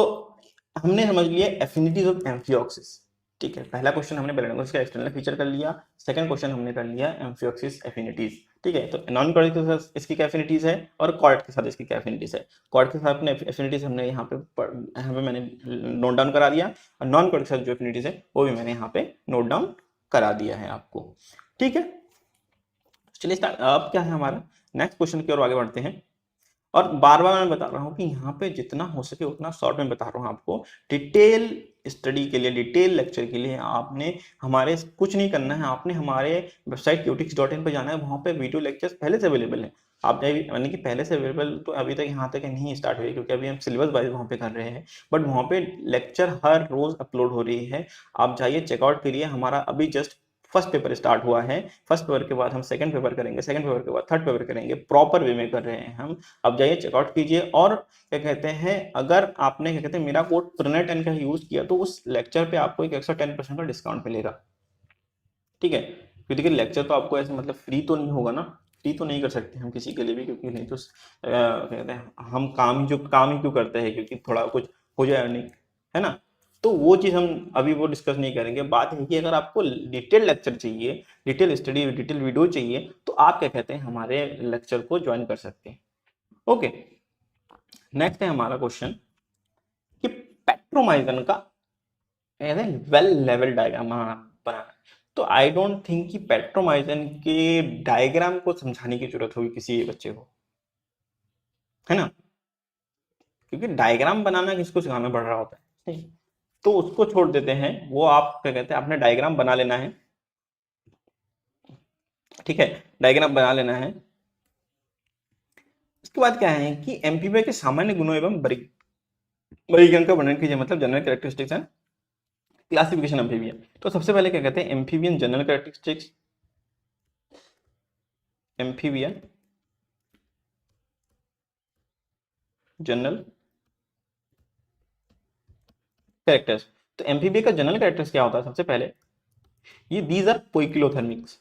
हमने समझ लिया एफिनिटीज ऑफ एम्फिऑक्सिस। ठीक है, पहला क्वेश्चन हमने बेलेनोसिस का एक्सटर्नल फीचर कर लिया, सेकंड क्वेश्चन हमने कर लिया एम्फिऑक्सिस एफिनिटीज। ठीक है, तो नॉन कॉर्ड के साथ इसकी क्या एफिनिटीज है और कॉर्ड के साथ इसकी क्या एफिनिटीज है। कॉर्ड के साथ अपने एफिनिटीज हमने यहाँ पे मैंने नोट डाउन करा दिया, और नॉन कॉर्ड के साथ जो एफिनिटीज है वो भी मैंने यहाँ पे नोट डाउन करा दिया है आपको। ठीक है, चलिए स्टार्ट। अब क्या है हमारा नेक्स्ट क्वेश्चन की ओर आगे बढ़ते हैं। और बार बार मैं बता रहा हूँ कि यहाँ पे जितना हो सके उतना शॉर्ट में बता रहा हूँ आपको। डिटेल स्टडी के लिए, डिटेल लेक्चर के लिए आपने हमारे कुछ नहीं करना है, आपने हमारे वेबसाइट qtix.in पर जाना है, वहाँ पे वीडियो लेक्चर्स पहले से अवेलेबल है। आप यानी कि पहले से अवेलेबल तो अभी तक यहाँ तक नहीं स्टार्ट हुई, क्योंकि अभी हम सिलेबस वाइज वहाँ पे कर रहे हैं, बट वहाँ पे लेक्चर हर रोज अपलोड हो रही है। आप जाइए चेकआउट करिए। हमारा अभी जस्ट फर्स्ट पेपर स्टार्ट हुआ है, फर्स्ट पेपर के बाद हम सेकंड पेपर करेंगे, सेकंड पेपर के बाद थर्ड पेपर करेंगे, प्रॉपर वे में कर रहे हैं हम। अब जाइए चेकआउट कीजिए। और क्या कहते हैं, अगर आपने क्या कहते हैं मेरा कोड प्रणय10 का यूज किया तो उस लेक्चर पे आपको एक एक्स्ट्रा 10% का डिस्काउंट मिलेगा। ठीक है, क्योंकि देखिए लेक्चर तो आपको ऐसे मतलब फ्री तो नहीं होगा ना, फ्री तो नहीं कर सकते हम किसी के लिए भी, क्योंकि नहीं तो कहते हैं हम काम ही क्यों करते हैं, क्योंकि थोड़ा कुछ हो जाए अर्निंग, है ना। तो वो चीज़ हम अभी वो डिस्कस नहीं करेंगे। बात है कि अगर आपको डिटेल लेक्चर चाहिए, डिटेल स्टडी, डिटेल वीडियो चाहिए, तो आप क्या कहते हैं हमारे लेक्चर को ज्वाइन कर सकते हैं। ओके, नेक्स्ट है हमारा क्वेश्चन कि पेट्रोमाइजन का वेल लेवल डायग्राम बनाना। तो आई डोंट थिंक कि पेट्रोमाइजन के डायग्राम को समझाने की जरूरत होगी किसी बच्चे को, है ना, क्योंकि डायग्राम बनाना किसको सिखाना पड़ रहा होता है। तो उसको छोड़ देते हैं, वो आप क्या कहते हैं आपने डायग्राम बना लेना है। ठीक है, डायग्राम बना लेना है। इसके बाद क्या है कि एमपीबी के सामान्य गुणों एवं वर्गीकरण का वर्णन कीजिए, मतलब general characteristics and classification amphibian. तो सबसे पहले क्या कहते हैं amphibian general characteristics, amphibian general characters. तो एम्फीबियन का जनरल कैरेक्टर्स क्या होता है, सबसे पहले ये दीज आर पोइकिलोथर्मिक्स,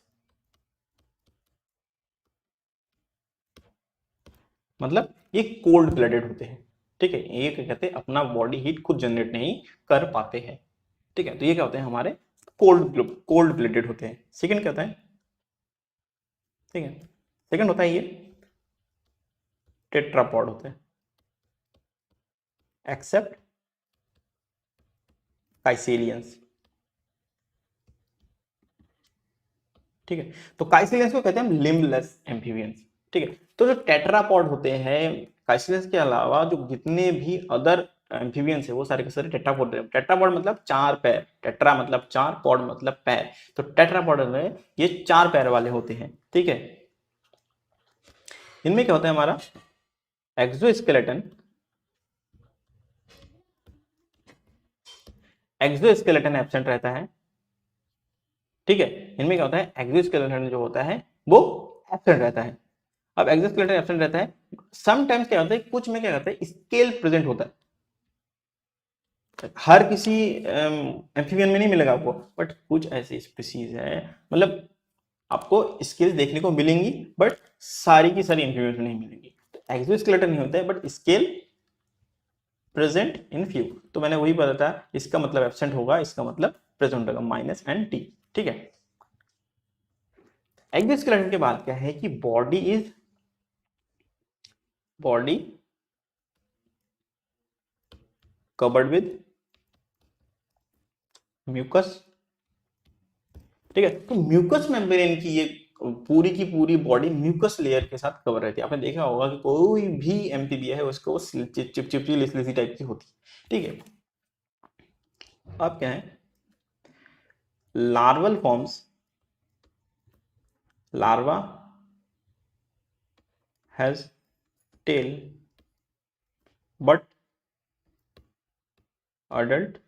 मतलब ये कोल्ड ब्लडेड होते हैं। ठीक है, ये क्या कहते हैं अपना बॉडी हीट खुद जनरेट नहीं कर पाते हैं। ठीक है, तो ये क्या होते हैं हमारे कोल्ड ब्लडेड होते हैं। सेकंड क्या होता है, ठीक है, सेकंड होता है ये टेट्रापॉड होते हैं, एक्सेप्ट काइसेलियंस। ठीक है, तो काइसेलियंस को कहते हैं हम लिम्बलेस एम्फीबियंस। ठीक है, तो जो टेट्रापॉड होते हैं काइसेलियंस के अलावा जो जितने भी अदर एम्फीबियंस है वो सारे के सारे टेट्रापॉड। टेट्रापॉड मतलब चार पैर, टेट्रा मतलब चार, पॉड मतलब पैर। तो टेट्रापॉड में ये चार पैर वाले होते हैं। ठीक है, इनमें क्या होता है हमारा एक्सोस्केलेटन, एक्सोस्केलेटन एब्सेंट रहता है। ठीक है, इनमें क्या होता है एक्सोस्केलेटन जो होता है वो एब्सेंट रहता है। अब एक्सोस्केलेटन एब्सेंट रहता है, समटाइम्स क्या होता है कुछ में क्या होता है स्केल प्रेजेंट होता हर किसी एम्फीबियन में नहीं मिलेगा आपको, बट कुछ ऐसी स्पीसीज है, मतलब आपको स्केल्स देखने को मिलेंगी बट सारी की सारी एम्फीबियन में नहीं मिलेंगी। तो एक्सोस्केलेटन नहीं होता है but scale present in few. तो मैंने वही बताया था, इसका मतलब एब्सेंट होगा, इसका मतलब प्रेजेंट होगा, माइनस एंड टी। ठीक है। एक्सोस्केलेटन के बाद क्या है कि बॉडी कवर्ड विद म्यूकस। ठीक है, तो म्यूकस मेम्ब्रेन की ये की पूरी बॉडी म्यूकस लेयर के साथ कवर रहती है। आपने देखा होगा कि कोई भी एम्फीबिया है उसको चिपचिपी लिसलिसी टाइप की होती है। ठीक है, अब क्या है, larval forms, larva has tail but adult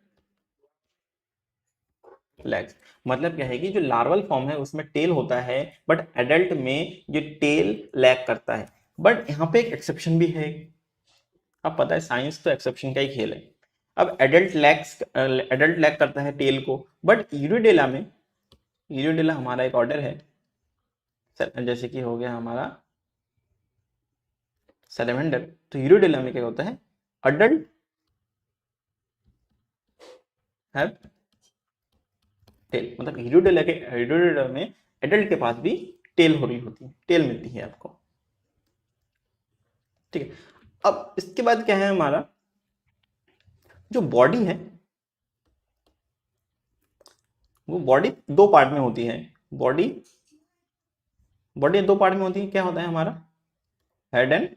legs. मतलब क्या है कि जो लार्वल फॉर्म है उसमें टेल होता है बट एडल्ट में ये टेल लैग करता है। बट यहाँ पे एक एक्सेप्शन भी है। अब पता है साइंस तो एक्सेप्शन का ही खेल है। अब एडल्ट लैग करता है टेल को, बट यूरिडेला हमारा एक ऑर्डर है, जैसे कि हो गया हमारा सैलमेंडर। तो यूरिडेला में क्या होता है, अडल्ट हैव टेल, मतलब यूरिडेला में एडल्ट के पास भी टेल हो रही होती है, टेल मिलती है आपको। ठीक है, अब इसके बाद क्या है, हमारा जो बॉडी है वो बॉडी दो पार्ट में होती है। बॉडी दो पार्ट में होती है। क्या होता है हमारा, हेड एंड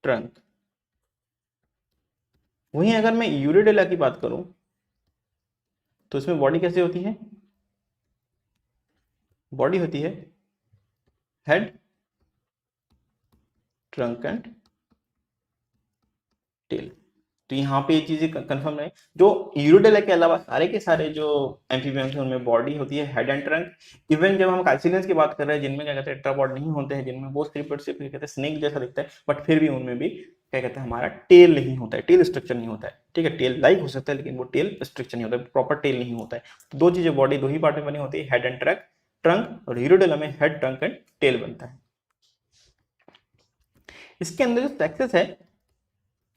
ट्रंक। वहीं अगर मैं यूरिडेला की बात करूं तो इसमें बॉडी कैसे होती है, बॉडी होती है हेड, ट्रंक एंड टेल। तो यहाँ पे ये चीजें कंफर्म है, जो यूरोडेला के अलावा सारे के सारे जो एम्फीबियंस हैं उनमें बॉडी होती है हेड एंड ट्रंक। इवन जब हम कैल्सिलियंस की बात कर रहे हैं जिनमें क्या कहते हैं टेट्रापॉड नहीं होते हैं, जिनमें वो सिर्फ कहते हैं स्नेक जैसा दिखता है, बट फिर भी उनमें भी क्या कहते हैं हमारा टेल नहीं होता है, टेल स्ट्रक्चर नहीं होता है। ठीक है, टेल लाइक हो सकता है लेकिन वो टेल स्ट्रक्चर नहीं होता है, प्रॉपर टेल नहीं होता है। दो चीजें बॉडी दो ही पार्ट में बनी होती है, हेड एंड ट्रंक, और यूरोडेला में हेड, ट्रंक एंड टेल बनता है। इसके अंदर जो सेक्सेस है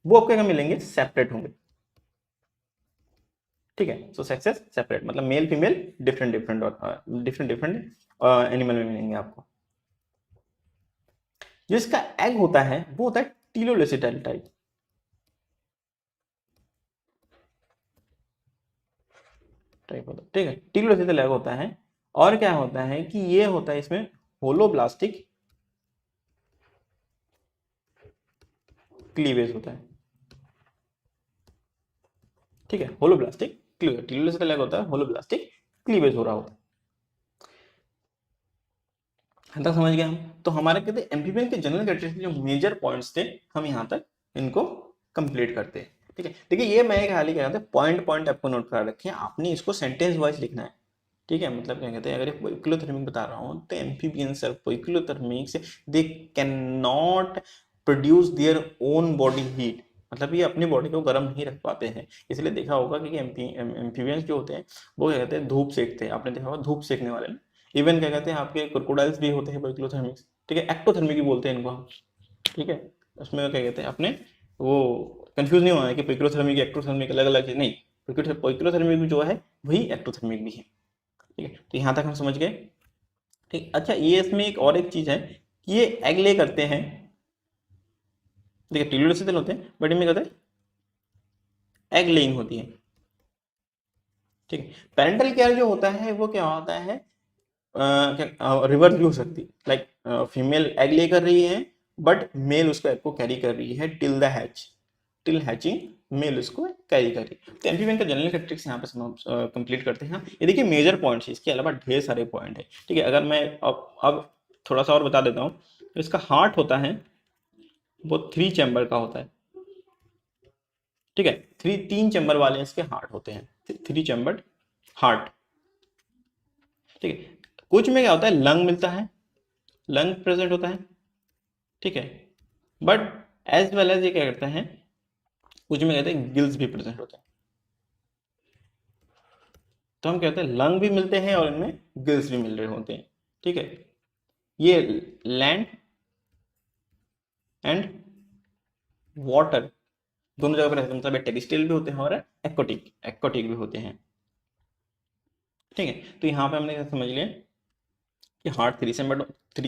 वो आपको क्या मिलेंगे, सेपरेट होंगे। ठीक है, सो सेक्सेस सेपरेट, मतलब male female different different animal में मिलेंगे आपको। जो इसका एग होता है वो होता है टीलोलेसिटल टाइप। होता है, ठीक है, टीलोलेसिटल एग होता है। और क्या होता है कि ये होता है इसमें होलोब्लास्टिक क्लीवेज होता है। ठीक है, होलोब्लास्टिक क्लीवेज, टीलोलेसिटल एग होता है, होलोब्लास्टिक क्लीवेज हो रहा होता है। तक समझ गए हम। तो हमारे कहते हैं एम्फीबियन के जनरल कैरेक्टरिस्टिक जो मेजर पॉइंट्स थे हम यहाँ तक इनको कंप्लीट करते हैं। ठीक है, देखिए ये मैं एक हाल ही कह रहा था, पॉइंट आपको नोट करा रखे हैं, आपने इसको सेंटेंस वाइज लिखना है। ठीक है, मतलब क्या कहते हैं, अगर पोइकिलोथर्मिक बता रहा हूँ तो amphibians are poikilotherms, they can not produce their own body heat, मतलब ये अपनी बॉडी को गर्म नहीं रख पाते हैं। इसलिए देखा होगा कि एम्फीबियंस जो होते हैं वो क्या कहते हैं धूप सेकते हैं, आपने देखा होगा धूप सेकने वाले ना। इवन क्या कहते हैं आपके क्रोकोडाइल्स भी होते हैं पोइकिलोथर्मिक्स। ठीक है, एक्टोथर्मिक भी बोलते हैं इनको हम। ठीक है, उसमें क्या कहते हैं अपने वो कंफ्यूज नहीं होना है कि पोइकिलोथर्मिक एक्टोथर्मिक अलग अलग है, नहीं, पोइकिलोथर्मिक जो है वही एक्टोथर्मिक भी है। ठीक है, तो यहाँ तक हम समझ गए। ठीक, अच्छा ये इसमें एक और एक चीज है कि ये एग ले करते हैं। देखिए टीलोसिटल होते हैं बट इनमें कहते हैं एग लेइंग होती है। ठीक है, पेरेंटल केयर जो होता है वो क्या होता है, रिवर्स भी हो सकती है, लाइक फीमेल एग ले कर रही है बट मेल उसको एग को कैरी कर रही है टिल हैचिंग मेल उसको कैरी कर रही है। तो एम्फीबियन का जनरल कैरेक्टरिस्टिक्स यहाँ पे कंप्लीट करते हैं। ये देखिए मेजर पॉइंट्स है, इसके अलावा ढेर सारे पॉइंट है। ठीक है, अगर मैं अब थोड़ा सा और बता देता हूँ, तो इसका हार्ट होता है वो 3 चैम्बर का होता है। ठीक है, तीन चैम्बर वाले इसके हार्ट होते हैं, 3 चैम्बर्ड हार्ट। ठीक है, कुछ में क्या होता है लंग मिलता है, लंग प्रेजेंट होता है। ठीक है, बट एज वेल एज ये क्या करता है कुछ में कहते हैं गिल्स भी प्रेजेंट होते हैं। तो हम कहते हैं लंग भी मिलते हैं और इनमें गिल्स भी मिल रहे होते हैं। ठीक है, ये लैंड एंड वाटर दोनों जगह पर रहते हैं, मतलब टेरेस्ट्रियल भी होते हैं और एक्वाटिक एक्वाटिक भी होते हैं। ठीक है, तो यहाँ पे हमने क्या समझ लिया कि हार्ट थ्री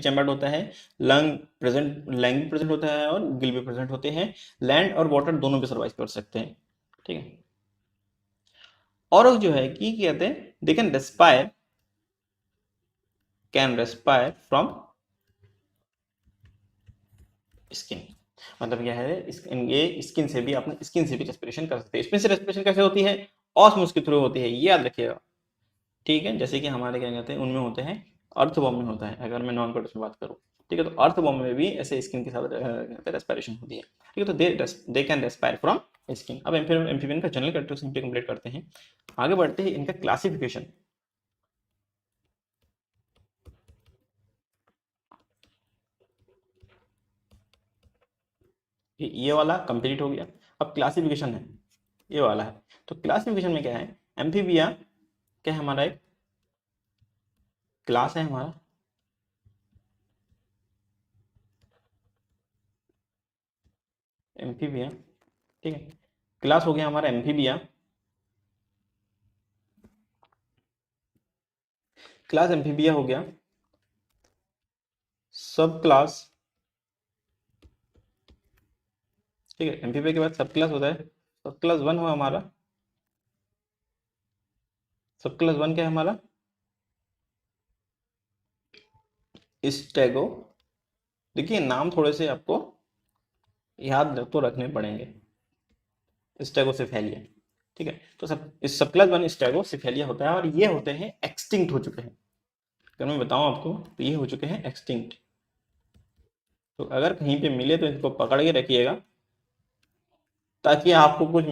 चैम्बर्ड होता है, लैंग भी प्रेजेंट होता है और गिल भी प्रेजेंट होते हैं। लैंड और वाटर दोनों भी सर्वाइव कर सकते हैं। ठीक है, और जो है कि कहते हैं they can respire from skin. मतलब क्या है, ये स्किन से भी, अपने स्किन से भी रेस्पिरेशन कर सकते हैं। स्किन से रेस्पिरेशन कैसे होती है? ऑस्मोस के थ्रू होती है, ये याद रखिएगा। ठीक है, जैसे कि हमारे क्या कहते हैं उनमें होते हैं, अर्थवॉर्म में होता है, अगर मैं नॉन कोटस में बात करूं। ठीक है, तो अर्थवॉर्म में भी ऐसे स्किन के साथ रेस्पिरेशन होती है। ठीक है, तो they can respire from skin. अब एम्फीबियन का जनरल कैरेक्टरिस्टिक कंप्लीट करते हैं, आगे बढ़ते हैं इनका क्लासिफिकेशन। ये वाला कंप्लीट हो गया। अब क्लासिफिकेशन है, ये वाला है। तो क्लासिफिकेशन में क्या है, एम्फीबिया क्या है, हमारा एक क्लास है हमारा। एम्फीबिया, ठीक है, क्लास हो गया हमारा एम्फीबिया। क्लास एम्फीबिया हो गया। सब क्लास, ठीक है, एम्फीबिया के बाद सब क्लास होता है। सब क्लास वन हुआ हमारा, सब क्लास वन क्या है हमारा, स्टेगो। देखिए नाम थोड़े से आपको याद तो रखने पड़ेंगे। स्टेगोसिफेलिया, ठीक है, तो इस सब क्लास वन स्टेगोसिफेलिया होता है और ये होते हैं एक्सटिंक्ट हो चुके हैं। अगर मैं बताऊं आपको तो ये हो चुके हैं एक्सटिंक्ट। तो अगर कहीं पे मिले तो इसको पकड़ के रखिएगा ताकि आपको कुछ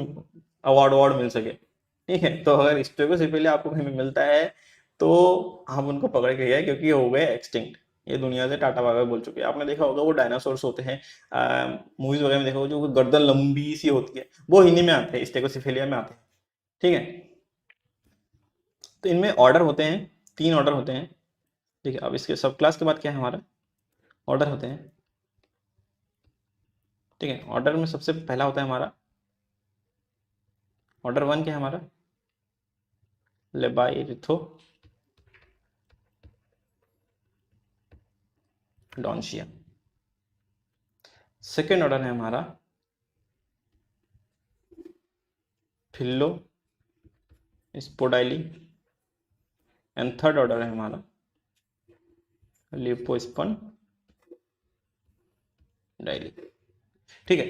अवार्ड अवार्ड मिल सके। ठीक है, तो अगर स्टेगोसिफेलिया आपको कहीं पे मिलता है तो हम उनको पकड़ के गए, क्योंकि ये हो गए एक्सटिंक्ट, ये दुनिया से टाटा बाय बाय बोल चुके हैं। आपने देखा होगा वो डायनासोर्स होते हैं, मूवीज वगैरह में देखा होगा, जो गर्दन लंबी सी होती है, वो हिंदी में आते हैं, स्टेगोसिफेलिया में आते हैं। ठीक है, तो इनमें ऑर्डर होते हैं, 3 ऑर्डर होते हैं। ठीक है, अब इसके सब क्लास के बाद क्या है हमारा, ऑर्डर होते हैं। ठीक है, ऑर्डर में सबसे पहला होता है हमारा ऑर्डर वन, क्या है हमारा, लेबाइरिथो डॉन्शिया। सेकेंड ऑर्डर है हमारा फिल्लो स्पोडाइली। एंड थर्ड ऑर्डर है हमारा लिपोस्पन डाइली। ठीक है,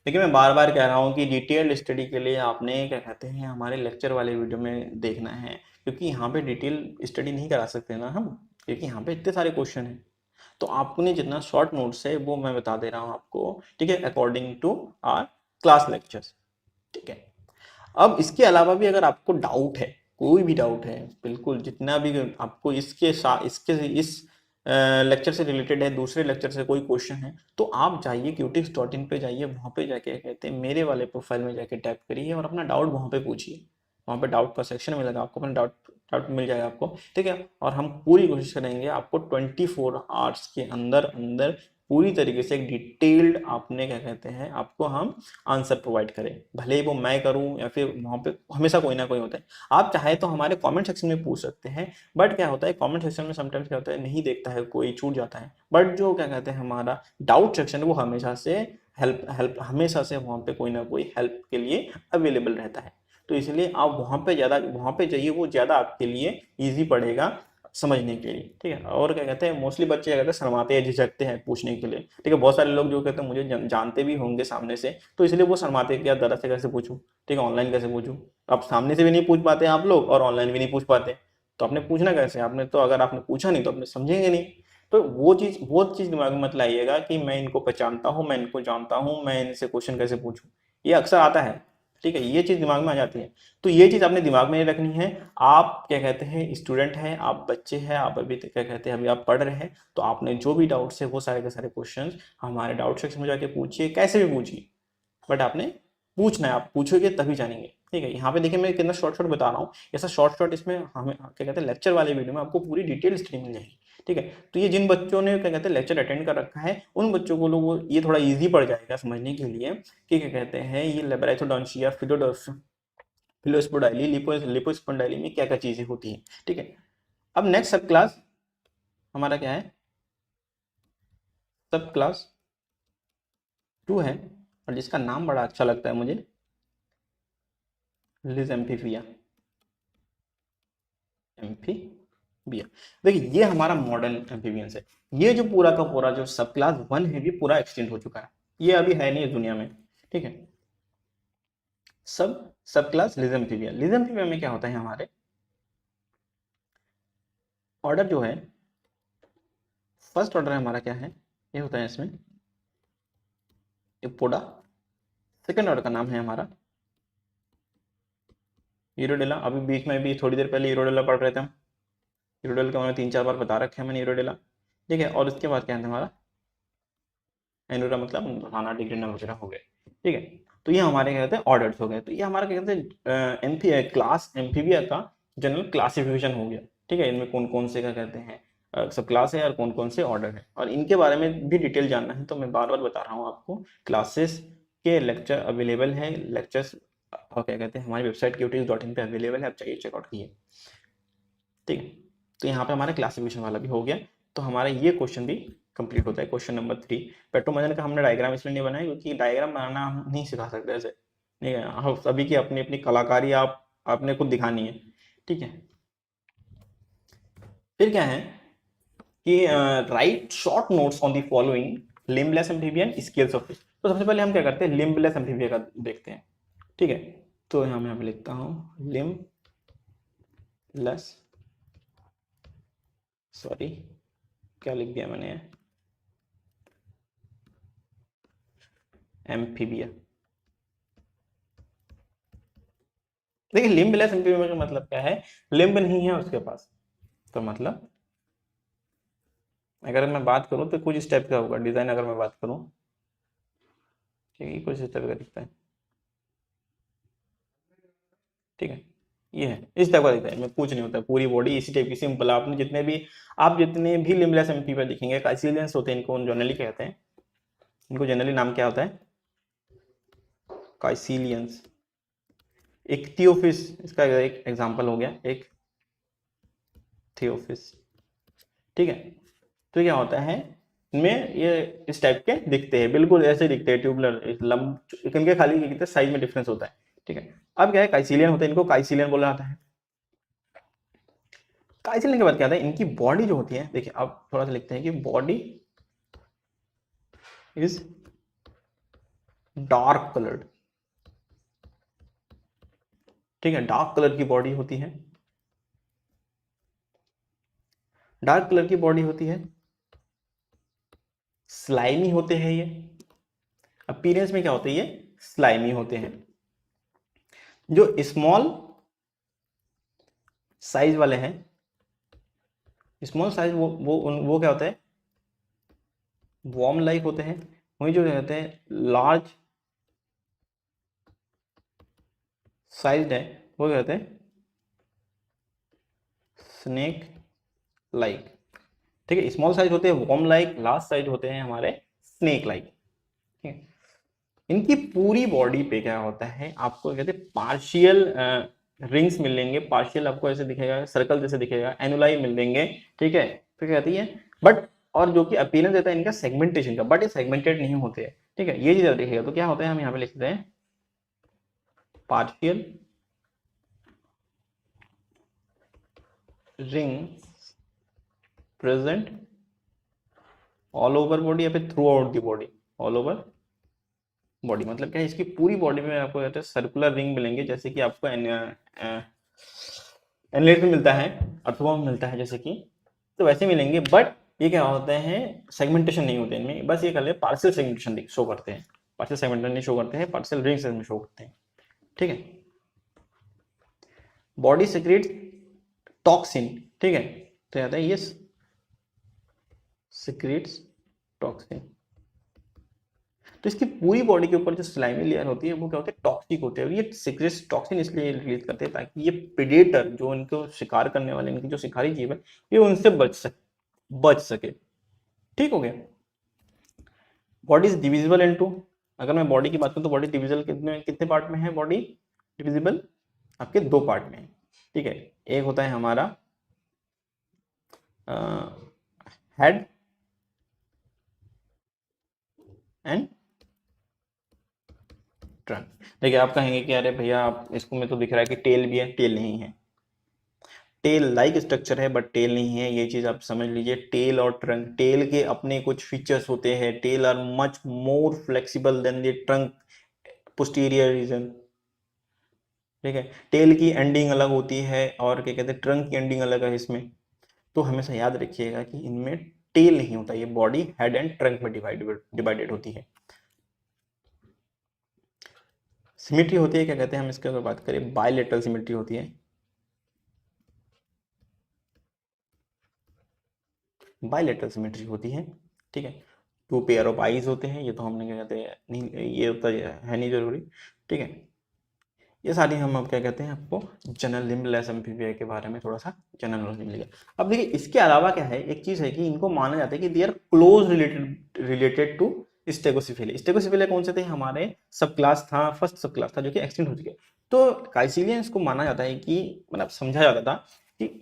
देखिए मैं बार बार कह रहा हूँ कि डिटेल्ड स्टडी के लिए आपने क्या कहते हैं हमारे लेक्चर वाले वीडियो में देखना है, क्योंकि यहाँ पे डिटेल स्टडी नहीं करा सकते ना हम, क्योंकि यहाँ पे इतने सारे क्वेश्चन हैं। तो आपने जितना शॉर्ट नोट्स है वो मैं बता दे रहा हूँ आपको, ठीक है, according to our class lectures. ठीक है, अब इसके अलावा भी अगर आपको डाउट है, कोई भी डाउट है, बिल्कुल जितना भी आपको इसके साथ इसके इस लेक्चर से रिलेटेड है, दूसरे लेक्चर से कोई क्वेश्चन है, तो आप जाइए qtix.in पे जाइए, वहाँ पे जाके कहते हैं मेरे वाले प्रोफाइल में जाके टाइप करिए और अपना डाउट वहाँ पे पूछिए। वहाँ पे डाउट का सेक्शन मिलेगा आपको, अपना डाउट डाउट मिल जाएगा आपको। ठीक है, और हम पूरी कोशिश करेंगे आपको 24 आवर्स के अंदर अंदर पूरी तरीके से एक डिटेल्ड आपने क्या कहते हैं आपको हम आंसर प्रोवाइड करें। भले ही वो मैं करूं या फिर वहाँ पे हमेशा कोई ना कोई होता है। आप चाहे तो हमारे कमेंट सेक्शन में पूछ सकते हैं, बट क्या होता है कमेंट सेक्शन में समटाइम्स क्या होता है नहीं देखता है कोई, छूट जाता है। बट जो क्या कहते हैं हमारा डाउट सेक्शन वो हमेशा से हेल्प हेल्प हमेशा से वहाँ पे कोई ना कोई हेल्प के लिए अवेलेबल रहता है। तो इसलिए आप वहाँ पे जाइए, वो ज़्यादा आपके लिए ईजी पड़ेगा समझने के लिए। ठीक है, और क्या कहते हैं मोस्टली बच्चे क्या कहते हैं शर्माते हैं, झिझकते हैं पूछने के लिए। ठीक है, बहुत सारे लोग जो कहते हैं मुझे जानते भी होंगे सामने से, तो इसलिए वो शर्माते हैं कि यार दादा से कैसे पूछूं, ठीक है, ऑनलाइन कैसे पूछूं। अब सामने से भी नहीं पूछ पाते आप लोग और ऑनलाइन भी नहीं पूछ पाते, तो आपने पूछना कैसे, आपने तो अगर आपने पूछा नहीं तो आपने समझेंगे नहीं। तो वो चीज़ दिमाग में मत लाइएगा कि मैं इनको पहचानता हूँ, मैं इनको जानता हूँ, मैं इनसे क्वेश्चन कैसे पूछूं। ये अक्सर आता है। ठीक है, ये चीज़ दिमाग में आ जाती है। तो ये चीज़ आपने दिमाग में नहीं रखनी है। आप क्या कहते हैं स्टूडेंट हैं, आप बच्चे हैं, आप अभी क्या कहते हैं अभी आप पढ़ रहे हैं, तो आपने जो भी डाउट्स है वो सारे के सारे क्वेश्चंस हमारे डाउट सेक्शन में जाके पूछिए, कैसे भी पूछिए, बट आपने पूछना है, आप पूछोगे तभी जानेंगे, ठीक है। यहाँ पे देखिए मैं कितना शॉर्ट शॉर्ट बता रहा हूँ, ऐसा शॉर्ट शॉर्ट इसमें हमें क्या कहते हैं लेक्चर वाले वीडियो में आपको पूरी डिटेल स्टडी मिल जाएगी, ठीक है। तो ये जिन बच्चों ने क्या कहते हैं लेक्चर अटेंड कर रखा है उन बच्चों को लोग ये थोड़ा ईजी पड़ जाएगा समझने के लिए कि क्या कहते हैं ये लेबराइथोडोंसिया, फिलोस्पोडाइली, लिपोस्पोंडाइली में क्या क्या चीजें होती हैं, ठीक है। अब नेक्स्ट सब क्लास हमारा क्या है, सब क्लास 2 है, और जिसका नाम बड़ा अच्छा लगता है मुझे, लिज एम्फीबिया। एम्फीबिया देखिए ये हमारा मॉडर्न एम्फीबियंस है। ये जो पूरा का पूरा जो सब क्लास 1 है ये पूरा एक्सटेंड हो चुका है, ये अभी है नहीं इस दुनिया में, ठीक है। सब क्लास लिज एम्फीबिया में क्या होता है, हमारे ऑर्डर जो है फर्स्ट ऑर्डर हमारा क्या है, ये होता है इसमें एपोडा। सेकंड ऑर्डर का नाम है हमारा यूरोडेला। अभी बीच में भी थोड़ी देर पहले यूरोडेला पढ़ रहे थे हम, यूरोडेला का मैंने 3-4 बार बता रखे हैं मैंने यूरोडेला, ठीक है। और उसके बाद क्या है हमारा एनोरा, मतलब खाना डिग्रेना वगैरह हो गए, ठीक है। तो ये हमारे क्या कहते हैं ऑर्डर्स हो गए। तो ये हमारा क्या कहते हैं क्लास एम्फीबिया का जनरल क्लासिफिकेशन हो गया, ठीक है। इनमें कौन कौन से क्या कहते हैं सब क्लास है और कौन कौन से ऑर्डर है, और इनके बारे में भी डिटेल जानना है तो मैं बार बार बता रहा हूँ आपको, क्लासेस के लेक्चर अवेलेबल है, लेक्चर्स और क्या कहते हैं हमारी वेबसाइट qtix.in पे अवेलेबल है, आप चाहिए चेकआउट कीजिए, ठीक है। तो यहाँ पे हमारा क्लासिफिकेशन वाला भी हो गया। तो हमारा ये क्वेश्चन भी कंप्लीट होता है। क्वेश्चन नंबर 3, पेट्रोमजन का हमने डायग्राम इसलिए नहीं बनाया क्योंकि डायग्राम बनाना हम नहीं सिखा सकते ऐसे, ठीक है। हम सभी की अपनी अपनी कलाकारी आपने खुद दिखानी है, ठीक है। फिर क्या है कि right short notes on the following limbless amphibian scales of fish. तो सबसे पहले हम क्या करते हैं लिम्बलेस एम्फीबिया का देखते हैं, ठीक है। तो यहाँ मैं लिखता हूँ लिम्बलेस, सॉरी क्या लिख दिया मैंने, एम्फीबिया। देखिए लिम्बलेस एम्फीबिया का मतलब क्या है, लिम्ब नहीं है उसके पास, तो मतलब अगर मैं बात करूं तो कुछ इस टाइप का होगा डिजाइन, अगर मैं बात करूं ठीक है कुछ इस टाइप का दिखता है, ठीक है। ये है इस टाइप का दिखता है, मैं कुछ नहीं होता, पूरी बॉडी इसी टाइप की सिंपल। आपने जितने भी लिम्बलेस एम्फीबिया दिखेंगे काइसिलियंस होते हैं, इनको जनरली कहते हैं, इनको जनरली नाम क्या होता है काइसिलियंस। एक थियोफिस इसका एक एग्जांपल हो गया, एक थियोफिस, ठीक है। तो क्या होता है इनमें ये इस टाइप के दिखते हैं, बिल्कुल ऐसे दिखते हैं ट्यूबुलर लंब, इनके खाली साइज में डिफरेंस होता है, ठीक है। अब क्या है काइसिलियन होता है, इनको काइसिलियन बोला जाता है। काइसिलियन के बाद क्या आता है इनकी बॉडी जो होती है, देखिए अब थोड़ा सा लिखते हैं कि बॉडी इज डार्क कलर्ड, ठीक है। डार्क कलर की बॉडी होती है, डार्क कलर की बॉडी होती है, स्लाइमी होते हैं ये, अपीयरेंस में क्या होते हैं ये स्लाइमी होते हैं। जो स्मॉल साइज वाले हैं, स्मॉल साइज वो क्या होता है वॉर्म लाइक होते हैं। वही जो कहते हैं लार्ज साइज है वो कहते हैं स्नेक लाइक, ठीक है। स्मॉल साइज होते हैं वॉर्म लाइक, लार्ज साइज होते हैं हमारे स्नेक लाइक, ठीक है। इनकी पूरी बॉडी पे क्या होता है आपको कहते हैं पार्शियल रिंग्स मिलेंगे, पार्शियल आपको ऐसे दिखेगा सर्कल जैसे दिखेगा, एनुलाई मिलेंगे, ठीक है। फिर कहती है बट, और जो कि अपीयरेंस देता है इनका सेगमेंटेशन का, बट ये सेगमेंटेड नहीं होते हैं, ठीक है। ये चीज देखिएगा तो क्या होता है हम यहाँ पे लिखते हैं partial rings present all over body या फिर through out the body, all over body मतलब क्या है इसकी पूरी बॉडी में आपको कहते हैं सर्कुलर रिंग मिलेंगे, जैसे कि आपको एनलेट में मिलता है, अर्थवा में मिलता है जैसे कि, तो वैसे मिलेंगे। बट ये क्या होते हैं सेगमेंटेशन नहीं होते इनमें, बस ये कर पार्शियल सेगमेंटेशन शो करते हैं, पार्शियल सेगमेंटेशन नहीं शो करते हैं, पार्शियल रिंग्स में शो करते हैं, ठीक है। बॉडी सिक्रेट टॉक्सिन, ठीक है। तो याद है ये सिक्रेट्स टॉक्सिन, तो इसकी पूरी बॉडी के ऊपर जो स्लाइमी लेयर होती है वो क्या होती है, टॉक्सिक होती है। और ये सीक्रेट टॉक्सिन इसलिए रिलीज करते हैं ताकि ये प्रेडेटर जो इनको शिकार करने वाले, इनकी जो शिकारी जीव है, ये उनसे बच सके। ठीक हो गया। बॉडी इज डिविजिबल इनटू, अगर मैं बॉडी की बात करूं तो बॉडी डिविजिबल कितने कितने पार्ट में है, बॉडी डिविजिबल आपके दो पार्ट में है। ठीक है, एक होता है हमारा हेड एंड ट्रंक। देखिए आप कहेंगे कि अरे भैया आप इसको में तो दिख रहा है कि टेल भी है, टेल नहीं है। टेल लाइक स्ट्रक्चर है बट टेल नहीं है, ये चीज आप समझ लीजिए। टेल और ट्रंक, टेल के अपने कुछ फीचर्स होते हैं। Tail are much more flexible than the trunk posterior region. ठीक है, टेल की एंडिंग अलग होती है और क्या कहते हैं ट्रंक की एंडिंग अलग है इसमें। तो हमेशा याद रखिएगा कि इनमें टेल नहीं होता, ये बॉडी हेड एंड ट्रंक में डिवाइडेड होती है। सिमेट्री होती है, क्या कहते हैं हम इसके अगर बात करें, बायलेटरल सिमेट्री होती है। बायलेटरल सिमेट्री होती है। ठीक है, टू पेयर ऑफ आईज होते हैं, ये तो हमने क्या कहते हैं नहीं, ये होता है नहीं जरूरी। ठीक है, ये सारी हम अब क्या कहते हैं आपको जनरल लिम्बलेस एम्फीबिया के बारे में थोड़ा सा जनरल नॉलेज मिलेगा। अब देखिए इसके अलावा क्या है, एक चीज है कि इनको माना जाता है कि they are close related to stegocephalia. Stegocephalia कौन से थे, हमारे सब क्लास था, फर्स्ट सब क्लास था जो कि एक्सटिंक्ट हो चुके। तो काइसिलियंस को माना जाता है कि मतलब समझा जाता था कि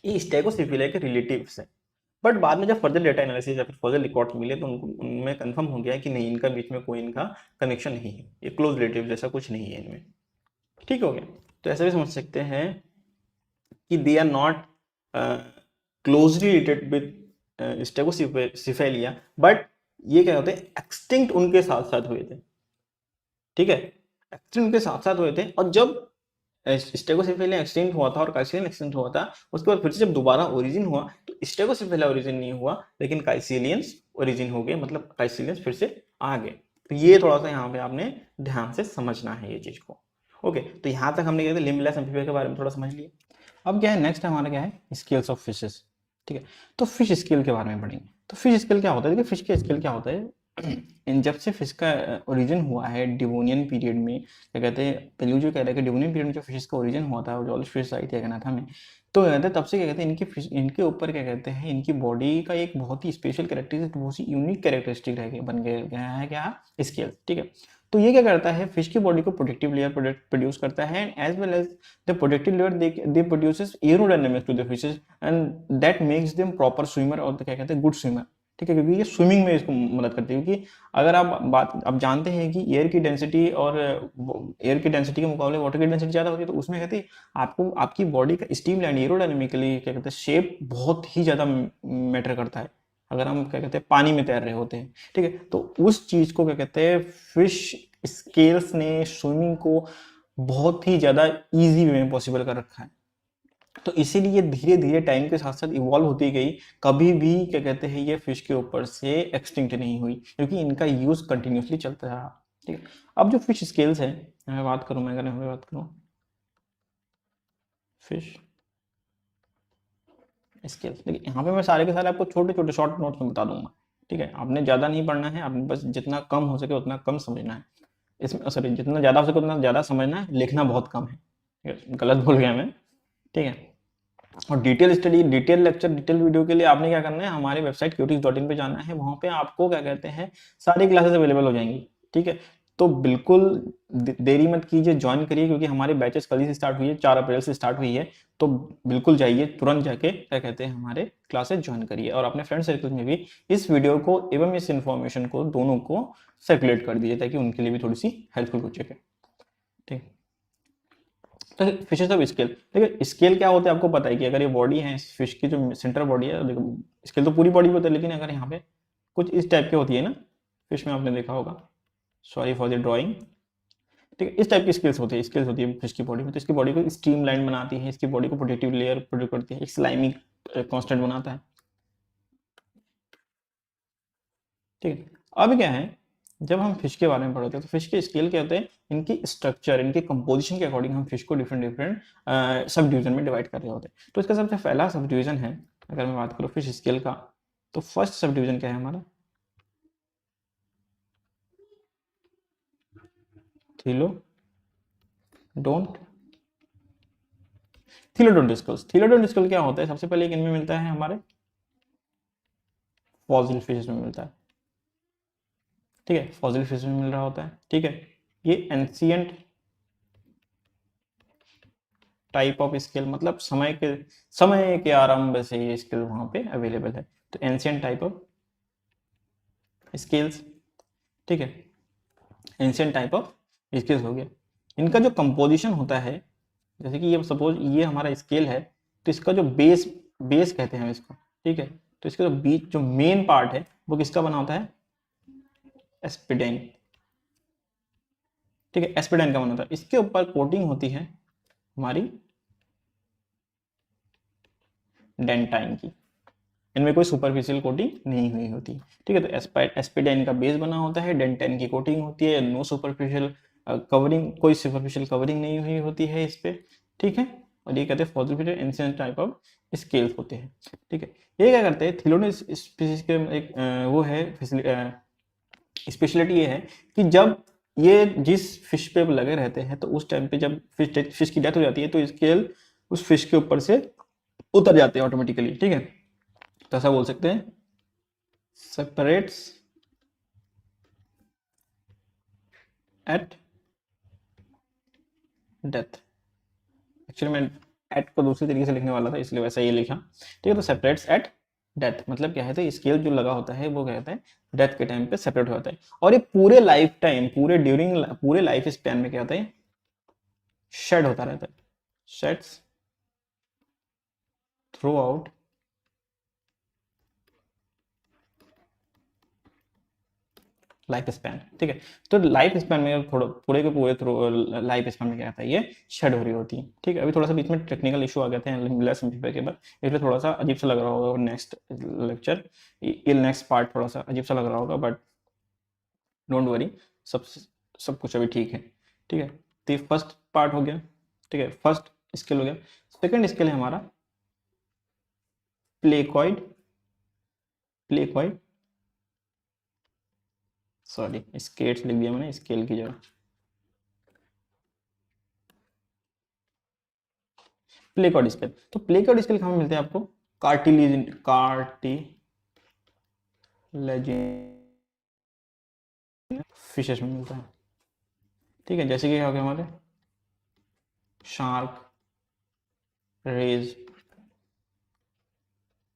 ये स्टेगोसिफिलिया के रिलेटिव्स है। बट बाद में जब फर्दर डेटा एनालिसिस या फिर फर्दर रिकॉर्ड मिले तो उनको उनमें कंफर्म हो गया कि नहीं, इनका बीच में कोई इनका कनेक्शन नहीं है, ये क्लोज रिलेटिव जैसा कुछ नहीं है इनमें। ठीक हो गया। तो ऐसा भी समझ सकते हैं कि they are not closely related with Stegocephalia, but ये क्या होते हैं एक्सटिंक्ट उनके साथ साथ हुए थे। ठीक है, एक्सटिंक्ट उनके साथ साथ हुए थे। और जब स्टेगोसिफेलिया एक्सटिंक्ट हुआ था और काइसिलियन एक्सटिंक्ट हुआ था, उसके बाद फिर से जब दोबारा ओरिजिन हुआ तो स्टेगोसिफेलिया ओरिजिन नहीं हुआ लेकिन काइसिलियंस ओरिजिन हो गए, मतलब काइसिलियंस फिर से आ गए। तो ये थोड़ा सा यहाँ पे आपने ध्यान से समझना है ये चीज को। ओके, तो यहाँ तक हमने क्या लिम्बलेस एम्फीबिया के बारे में थोड़ा समझ लिया। अब क्या है नेक्स्ट हमारा क्या है, स्केल्स ऑफ फिशेस। ठीक है, तो फिश स्केल के बारे में पढ़ेंगे। तो फिश स्केल क्या होता है, देखिए फिश का स्केल क्या होता है, इन जब से फिश का ओरिजिन हुआ है डिवोनियन पीरियड में, क्या कहते हैं पेलूजियो कह रहा है कि डिवोनियन पीरियड में जो फिश का ओरिजिन हुआ था, जो फिश आई थी अनाथा में, तो क्या कहते हैं तब से क्या कहते हैं इनकी फिश, इनके ऊपर क्या कहते हैं इनकी बॉडी का एक बहुत ही स्पेशल कैरेक्टरिस्टिक, बहुत ही यूनिक कैरेक्टरिस्टिक रह गया, बन गया है क्या, स्केल। ठीक है, तो ये क्या करता है फिश की बॉडी को प्रोटेक्टिव लेयर प्रोड्यूस करता है, as well as the protective layer they produces aerodynamics to the fishes and that makes them proper swimmer और क्या कहते हैं गुड स्विमर। ठीक है, क्योंकि ये स्विमिंग में इसको मदद करती है। क्योंकि अगर आप जानते हैं कि एयर की डेंसिटी और एयर की डेंसिटी के मुकाबले वाटर की डेंसिटी ज़्यादा होती है, तो उसमें कहते हैं आपको आपकी बॉडी का स्टीमलाइन एरोडायनेमिकली क्या कहते हैं शेप बहुत ही ज़्यादा मैटर करता है अगर हम क्या कहते हैं पानी में तैर रहे होते हैं। ठीक है, तो उस चीज़ को क्या कहते हैं फिश स्केल्स ने स्विमिंग को बहुत ही ज़्यादा ईजी वे में पॉसिबल कर रखा है। तो इसीलिए धीरे धीरे टाइम के साथ साथ इवॉल्व होती गई, कभी भी क्या कहते हैं ये फिश के ऊपर से एक्सटिंक्ट नहीं हुई क्योंकि इनका यूज कंटिन्यूसली चलता रहा। ठीक है, अब जो फिश स्केल्स है मैं बात करूं, मैं अगर मैं बात करूं फिश स्केल्स, देखिए यहाँ पे मैं सारे के सारे आपको छोटे छोटे शॉर्ट नोट्स में बता दूंगा। ठीक है, आपने ज़्यादा नहीं पढ़ना है, आपने बस जितना कम हो सके उतना कम समझना है इसमें, सॉरी जितना ज़्यादा हो सके उतना ज़्यादा समझना है, लिखना बहुत कम है। ठीक है, गलत बोल गया मैं। ठीक है, और detail study, detail lecture, detail video के लिए आपने क्या करना है, हमारे वेबसाइट qtix.in पे जाना है, वहाँ पे आपको क्या कहते हैं सारी क्लासेस अवेलेबल हो जाएंगी। ठीक है, तो बिल्कुल देरी मत कीजिए, ज्वाइन करिए क्योंकि हमारे बैचेस कल ही से स्टार्ट हुई है, 4 अप्रैल से स्टार्ट हुई है। तो बिल्कुल जाइए तुरंत जाके क्या कहते हैं हमारे क्लासेस ज्वाइन करिए और अपने फ्रेंड सर्कल में भी इस वीडियो को एवं इस इन्फॉर्मेशन को दोनों को सर्कुलेट कर दीजिए ताकि उनके लिए भी थोड़ी सी हेल्पफुल हो सके। ठीक, तो फिशेस ऑफ स्केल, देखिए स्केल क्या होता है आपको पता है कि अगर ये बॉडी है फिश की जो सेंट्रल बॉडी है, देखो स्केल तो पूरी बॉडी होता है लेकिन अगर यहाँ पे कुछ इस टाइप की होती है ना फिश में, आपने देखा होगा, सॉरी फॉर द ड्राइंग। ठीक है, इस टाइप की स्केल्स होती है, स्केल्स होती है फिश की बॉडी में, तो इसकी बॉडी को स्ट्रीम लाइन बनाती है, इसकी बॉडी को प्रोटेक्टिव लेयर प्रोड्यूस करती है, एक स्लाइमी कॉन्स्टेंट बनाता है। ठीक है, अब क्या है जब हम फिश के बारे में पढ़ते हैं तो फिश के स्केल क्या होते हैं, इनकी स्ट्रक्चर, इनके कंपोजिशन के अकॉर्डिंग हम फिश को डिफरेंट डिफरेंट सब डिवीजन में डिवाइड कर रहे होते हैं। तो इसका सबसे पहला सब डिवीजन है, अगर मैं बात करूँ फिश स्केल का, तो फर्स्ट सब डिवीजन क्या है हमारा, थिलोडोंटिस्कल्स। थिलोडोंटिस्कल क्या होता है? सबसे पहले इनमें मिलता है हमारे फॉसिल फिशेस में मिलता है, ठीक है, फॉसिल फिश में मिल रहा होता है, ठीक है। ये एंशियंट टाइप ऑफ स्केल, मतलब समय के आरंभ से ये स्केल वहां पे अवेलेबल है, तो एंशियंट टाइप ऑफ स्केल्स, ठीक है, एंशियंट टाइप ऑफ स्केल्स हो गया। इनका जो कंपोजिशन होता है, जैसे कि ये सपोज ये हमारा स्केल है, तो इसका जो बेस बेस कहते हैं हम इसको, ठीक है, तो इसका जो बीच जो मेन पार्ट है वो किसका बना होता है? एस्पिडाइन, ठीक है, एस्पिडाइन का बना होता है। इसके ऊपर कोटिंग होती है हमारी डेंटाइन की, इनमें कोई सुपरफिशियल कोटिंग नहीं हुई होती, ठीक है। तो एस्पिडाइन का बेस बना होता है, डेंटाइन की कोटिंग होती है, नो सुपरफिशियल कवरिंग, कोई सुपरफिशियल कवरिंग नहीं हुई होती है इस पे, ठीक है। और ये कहते हैं fossil ancient type of scales होते हैं, ठीक है। ये क्या करते हैं? थिलोडोंटिस स्पीशीज के एक वो है स्पेशलिटी ये है कि जब ये जिस फिश पे लगे रहते हैं, तो उस टाइम पे जब फिश की डेथ हो जाती है, तो स्केल उस फिश के ऊपर से उतर जाते हैं ऑटोमेटिकली, ठीक है। तो ऐसा बोल सकते हैं, सेपरेट्स एट डेथ। एक्चुअली मैं एट को दूसरी तरीके से लिखने वाला था, इसलिए वैसा ये लिखा, ठीक है। तो सेपरेट्स एट डेथ मतलब क्या है? तो स्केल जो लगा होता है वो कहते हैं डेथ के टाइम पे सेपरेट हो जाता है, और ये पूरे लाइफ टाइम, पूरे लाइफ स्पैन में क्या होता है? शेड होता रहता है, shades through out life span, ठीक है। तो लाइफ स्पैन में थोड़ा पूरे के पूरे थ्रू लाइफ स्पैन में क्या आता है? ये शेड हो रही होती है, ठीक है। अभी थोड़ा सा बीच में टेक्निकल इशू आ गए थे लेसन पेपर के बाद, इसलिए थोड़ा सा अजीब सा लग रहा होगा नेक्स्ट लेक्चर, ये नेक्स्ट पार्ट थोड़ा सा अजीब सा लग रहा होगा, बट डोंट वरी, सब सब कुछ अभी ठीक है, ठीक है। तो ये फर्स्ट पार्ट हो गया, ठीक है, फर्स्ट स्केल हो गया। सेकेंड स्केल है हमारा प्लेकॉइड, प्लेकॉइड, सॉरी स्केट्स लिख दिया मैंने स्केल की जगह, प्लेकॉर्ड स्केल। तो प्लेकॉर्ड स्केल कहाँ मिलते हैं आपको? कार्टिलेजिन फिशेस में मिलता है, ठीक है। जैसे कि क्या हो गया हमारे शार्क, रेज,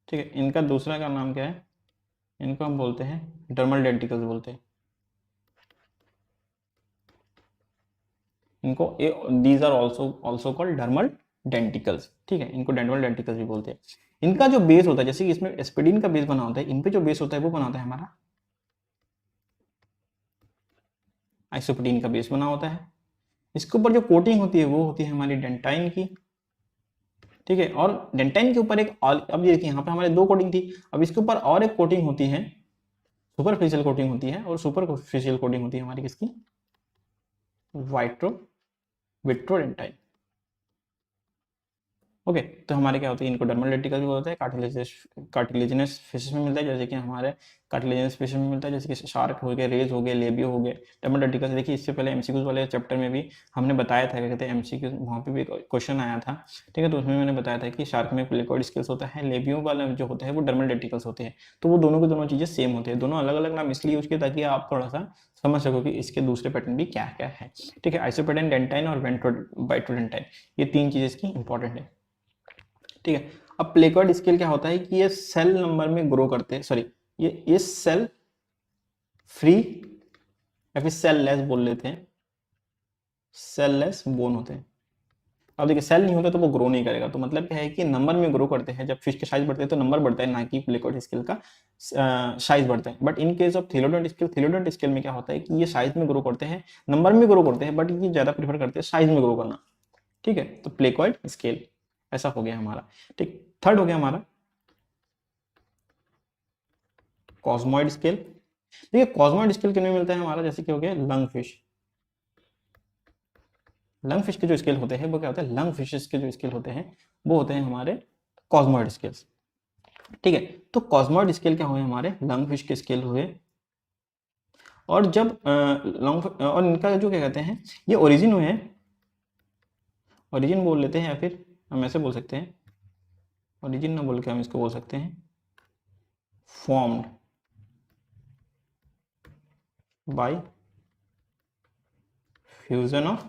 ठीक है। इनका दूसरा का नाम क्या है? इनको हम बोलते हैं डर्मल डेंटिकल्स बोलते हैं इनको, these are also called dermal denticles, ठीक है। इनको डर्मल डेंटिकल्स भी बोलते हैं। इनका जो बेस होता है, जैसे कि इसमें एस्पिडिन का बेस बना होता है, इन पे जो बेस होता है वो बना होता है हमारा आइसोप्रोटीन का बेस बना होता है। इसके ऊपर जो कोटिंग होती है वो होती है हमारी डेंटाइन की, ठीक है। और डेंटाइन के ऊपर एक अब ये देखिए यहाँ पे हमारे दो कोटिंग थी, अब इसके ऊपर और एक कोटिंग होती है, सुपरफिशियल कोटिंग होती है, और सुपरफिशियल कोटिंग होती है हमारी किसकी? विट्रोडेंटाइन, ओके। तो हमारे क्या होते हैं? इनको डर्मल डेंटिकल भी होता है, कार्टिलेजिनस फिशेस में मिलता है, जैसे कि हमारे कार्टिलेजिनस फिशेस में मिलता है, जैसे कि शार्क हो गए, रेज हो गए, लेबियो हो गए। डर्मल डेंटिकल देखिए, इससे पहले एमसीक्यूज वाले चैप्टर में भी हमने बताया था, क्या कहते हैं एमसीक्यू, वहाँ पे भी क्वेश्चन आया था, ठीक है। तो उसमें मैंने बताया था कि शार्क में प्लेकॉइड स्केल्स होता है, लेबियो वाला जो होता है वो डर्मल डेंटिकल्स होते हैं। तो वो दोनों की दोनों चीज़ें सेम होती है, दोनों अलग अलग नाम इसलिए यूज किए ताकि आप थोड़ा सा समझ सको कि इसके दूसरे पैटर्न भी क्या क्या है, ठीक है। आइसोपेटेन, डेंटाइन और वाइट्रोडेंटाइन, ये तीन चीज़ें इसकी इंपॉर्टेंट है, ठीक है। अब प्लेकॉइड स्केल क्या होता है कि ये सेल नंबर में ग्रो करते हैं, सॉरी ये सेल फ्री या फिर सेल लेस बोल लेते हैं, सेल लेस बोन होते हैं। अब देखिए सेल नहीं होता तो वो ग्रो नहीं करेगा, तो मतलब क्या है कि नंबर में ग्रो करते हैं, जब फिश के साइज बढ़ते हैं तो नंबर बढ़ता है, ना कि प्लेकॉइड स्केल का साइज बढ़ता है। But in case of thelodont scale में क्या होता है कि ये साइज में ग्रो करते हैं, नंबर में ग्रो करते हैं, बट ये ज्यादा प्रेफर करते हैं साइज में ग्रो करना, ठीक है। तो प्लेकॉइड स्केल ऐसा हो गया हमारा, ठीक। थर्ड हो गया हमारा कॉस्मोइड स्केल। देखिए कॉस्मोइड स्केल किसमें मिलता है हमारा? जैसे कि हो गया लंग फिश, लंग फिश के जो स्केल होते हैं वो क्या होता है? लंग फिशेस के जो स्केल होते हैं वो होते हैं हमारे कॉस्मोइड स्केल्स, ठीक है। तो कॉस्मोइड स्केल क्या हुए? हमारे लंग फिश के स्केल हुए, और जब लॉन्ग और इनका जो क्या कहते हैं, ये ओरिजिन हुए हैं, ओरिजिन बोल लेते हैं या फिर हम ऐसे बोल सकते हैं, ओरिजिन ना बोल के हम इसको बोल सकते हैं formed by fusion of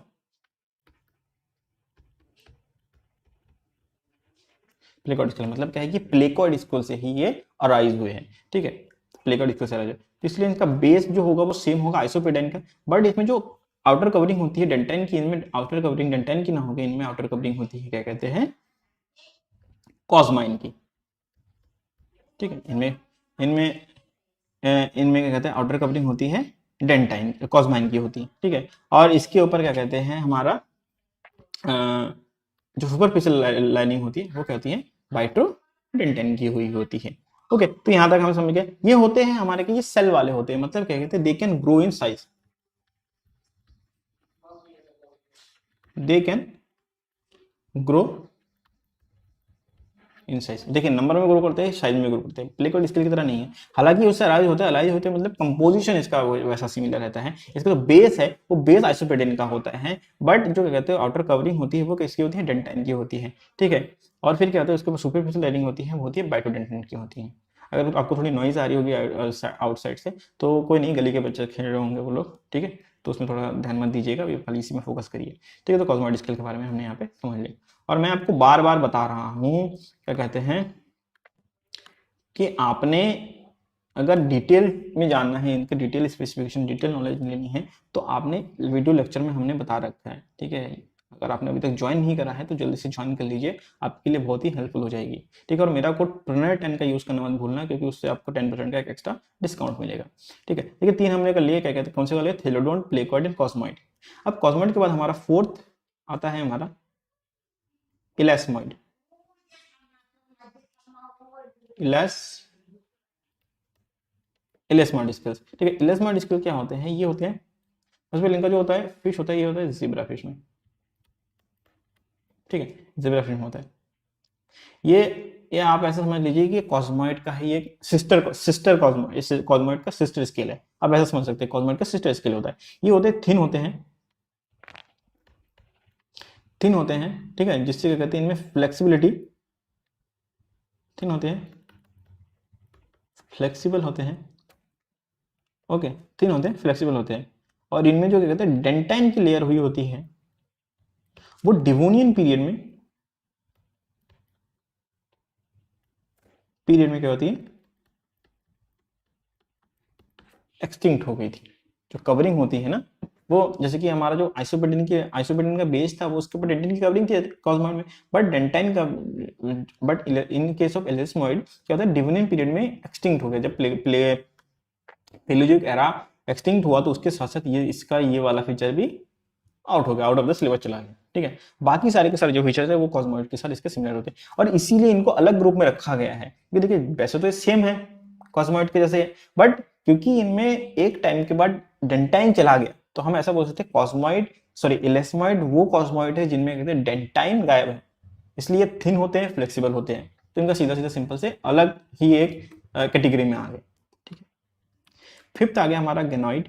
placoid scale. मतलब क्या है कि प्लेकॉइड स्केल से ही ये अराइज हुए हैं, ठीक है, प्लेकॉइड स्केल से अराइज हुए, तो इसलिए इनका बेस जो होगा वो सेम होगा आइसोप्रोडाइन का, बट इसमें जो आउटर कवरिंग होती है डेंटाइन की, इनमें आउटर कवरिंग डेंटाइन की ना होगी, इनमें आउटर कवरिंग होती है क्या कहते हैं, कॉस्माइन की, ठीक है, इनमें इनमें इनमें क्या कहते हैं, आउटर कवरिंग होती है डेंटाइन कॉस्माइन की होती है, ठीक है, और इसके ऊपर क्या कहते हैं हमारा जो सुपरफिशियल लाइनिंग होती है वो क्या होती है, बाइट्रोडेंटाइन की हुई होती है। ओके, तो यहां तक हम समझ गए। ये होते हैं हमारे के, ये सेल वाले होते हैं, मतलब क्या कहते हैं, they can grow in size, they can grow in size. देखिए नंबर में ग्रो करते हैं, साइज में ग्रो करते हैं, प्लेकॉइड स्केल की तरह नहीं है, हालांकि उससे अलाइज होता है, अलाइज होते हैं मतलब कंपोजिशन इसका वैसा सिमिलर रहता है, इसका जो बेस है वो बेस आइसोप्रोडाइन का होता है, बट जो क्या कहते हैं आउटर कवरिंग होती है वो किसकी होती है, डेंटाइन की होती है, ठीक है, और फिर क्या होता है उसके ऊपर सुपरफिशियल लाइनिंग होती है, वो होती है बाइट्रोडेंटाइन की होती है। अगर आपको थोड़ी नॉइज आ रही होगी आउटसाइड से, तो कोई नहीं, गली के बच्चे खेल रहे होंगे वो लोग, ठीक है, तो उसमें थोड़ा ध्यान मत दीजिएगा, खाली इसी में फोकस करिए, ठीक है। तो कॉस्मोइड स्केल के बारे में हमने यहाँ पे समझ लिया, और मैं आपको बार बार बता रहा हूँ क्या कहते हैं कि आपने अगर डिटेल में जानना है, इनके डिटेल स्पेसिफिकेशन, डिटेल नॉलेज लेनी है, तो आपने वीडियो लेक्चर में हमने बता रखा है, ठीक है। अगर आपने अभी तक ज्वाइन नहीं करा है तो जल्दी से ज्वाइन कर लीजिए, आपके लिए बहुत ही हेल्पफुल हो जाएगी, ठीक है। और मेरा कोड प्रणय10 का यूज करना मत भूलना, क्योंकि उससे आपको 10% का एक एक्स्ट्रा डिस्काउंट मिलेगा, ठीक है। देखिए 3 हमने कर लिए, क्या कहते हैं, कौन से वाले, थैलेडोन, प्लेकॉइड एंड कॉस्मोइड। अब कॉस्मोइड के बाद हमारा फोर्थ आता है हमारा इलास्मोइड। इलेस्मोइड स्केल्स, ठीक है। इलेस्मोइड स्केल क्या होते हैं, ये होते हैं, उसमें इनका जो होता है फिश होता है, ये होता है ज़ेब्रा फिश में, ठीक है, ज़ेब्रा फिश में होता है ये आप ऐसा समझ लीजिए कि कॉस्मोइड का ही एक सिस्टर कॉस्मोइड, कॉस्मोइड का सिस्टर स्केल है, आप ऐसा समझ सकते हैं, कॉस्मोइड का सिस्टर स्केल होता है। ये होते हैं थिन होते हैं, थिन होते हैं, ठीक है, जिससे क्या कहते हैं इनमें फ्लेक्सिबिलिटी, थिन होते हैं, फ्लेक्सिबल होते हैं, ओके, थिन होते हैं, फ्लेक्सिबल होते हैं, और इनमें जो क्या कहते हैं डेंटाइन की लेयर हुई होती है, वो डिवोनियन पीरियड में क्या होती है, एक्सटिंक्ट हो गई थी। जो कवरिंग होती है ना, वो जैसे कि हमारा जो आइसोप्रोडाइन का बेस था, वो उसके ऊपर डेंटाइन की कवरिंग थी कॉस्मोइड में, बट डेंटाइन का, बट इन केस ऑफ इलेस्मोइड क्या होता है, डिवोनियन पीरियड में एक्सटिंक्ट हो गया। जब पेलियोजिक एरा एक्सटिंक्ट हुआ तो उसके साथ साथ ये इसका ये वाला फीचर भी आउट हो गया, आउट ऑफ द सिलेबस चला गया, ठीक है। बाकी सारे के सारे जो फीचर्स है वो कॉस्मोइड के साथ इसके सिमिलर होते हैं, और इसीलिए इनको अलग ग्रुप में रखा गया है। क्योंकि देखिए वैसे तो ये सेम है कॉस्मोइड के जैसे, बट क्योंकि इनमें एक टाइम के बाद डेंटाइन चला गया, तो हम ऐसा बोल सकते हैं कॉस्मोइड, सॉरी इलेस्मोइड वो कॉस्मोइड है जिनमें कहते हैं डेंटाइन गायब है, इसलिए थिन होते हैं, फ्लेक्सिबल होते हैं, तो इनका सीधा सीधा सिंपल से अलग ही एक कैटेगरी में आ गए, ठीक है। फिफ्थ आ गया हमारा गेनोइड,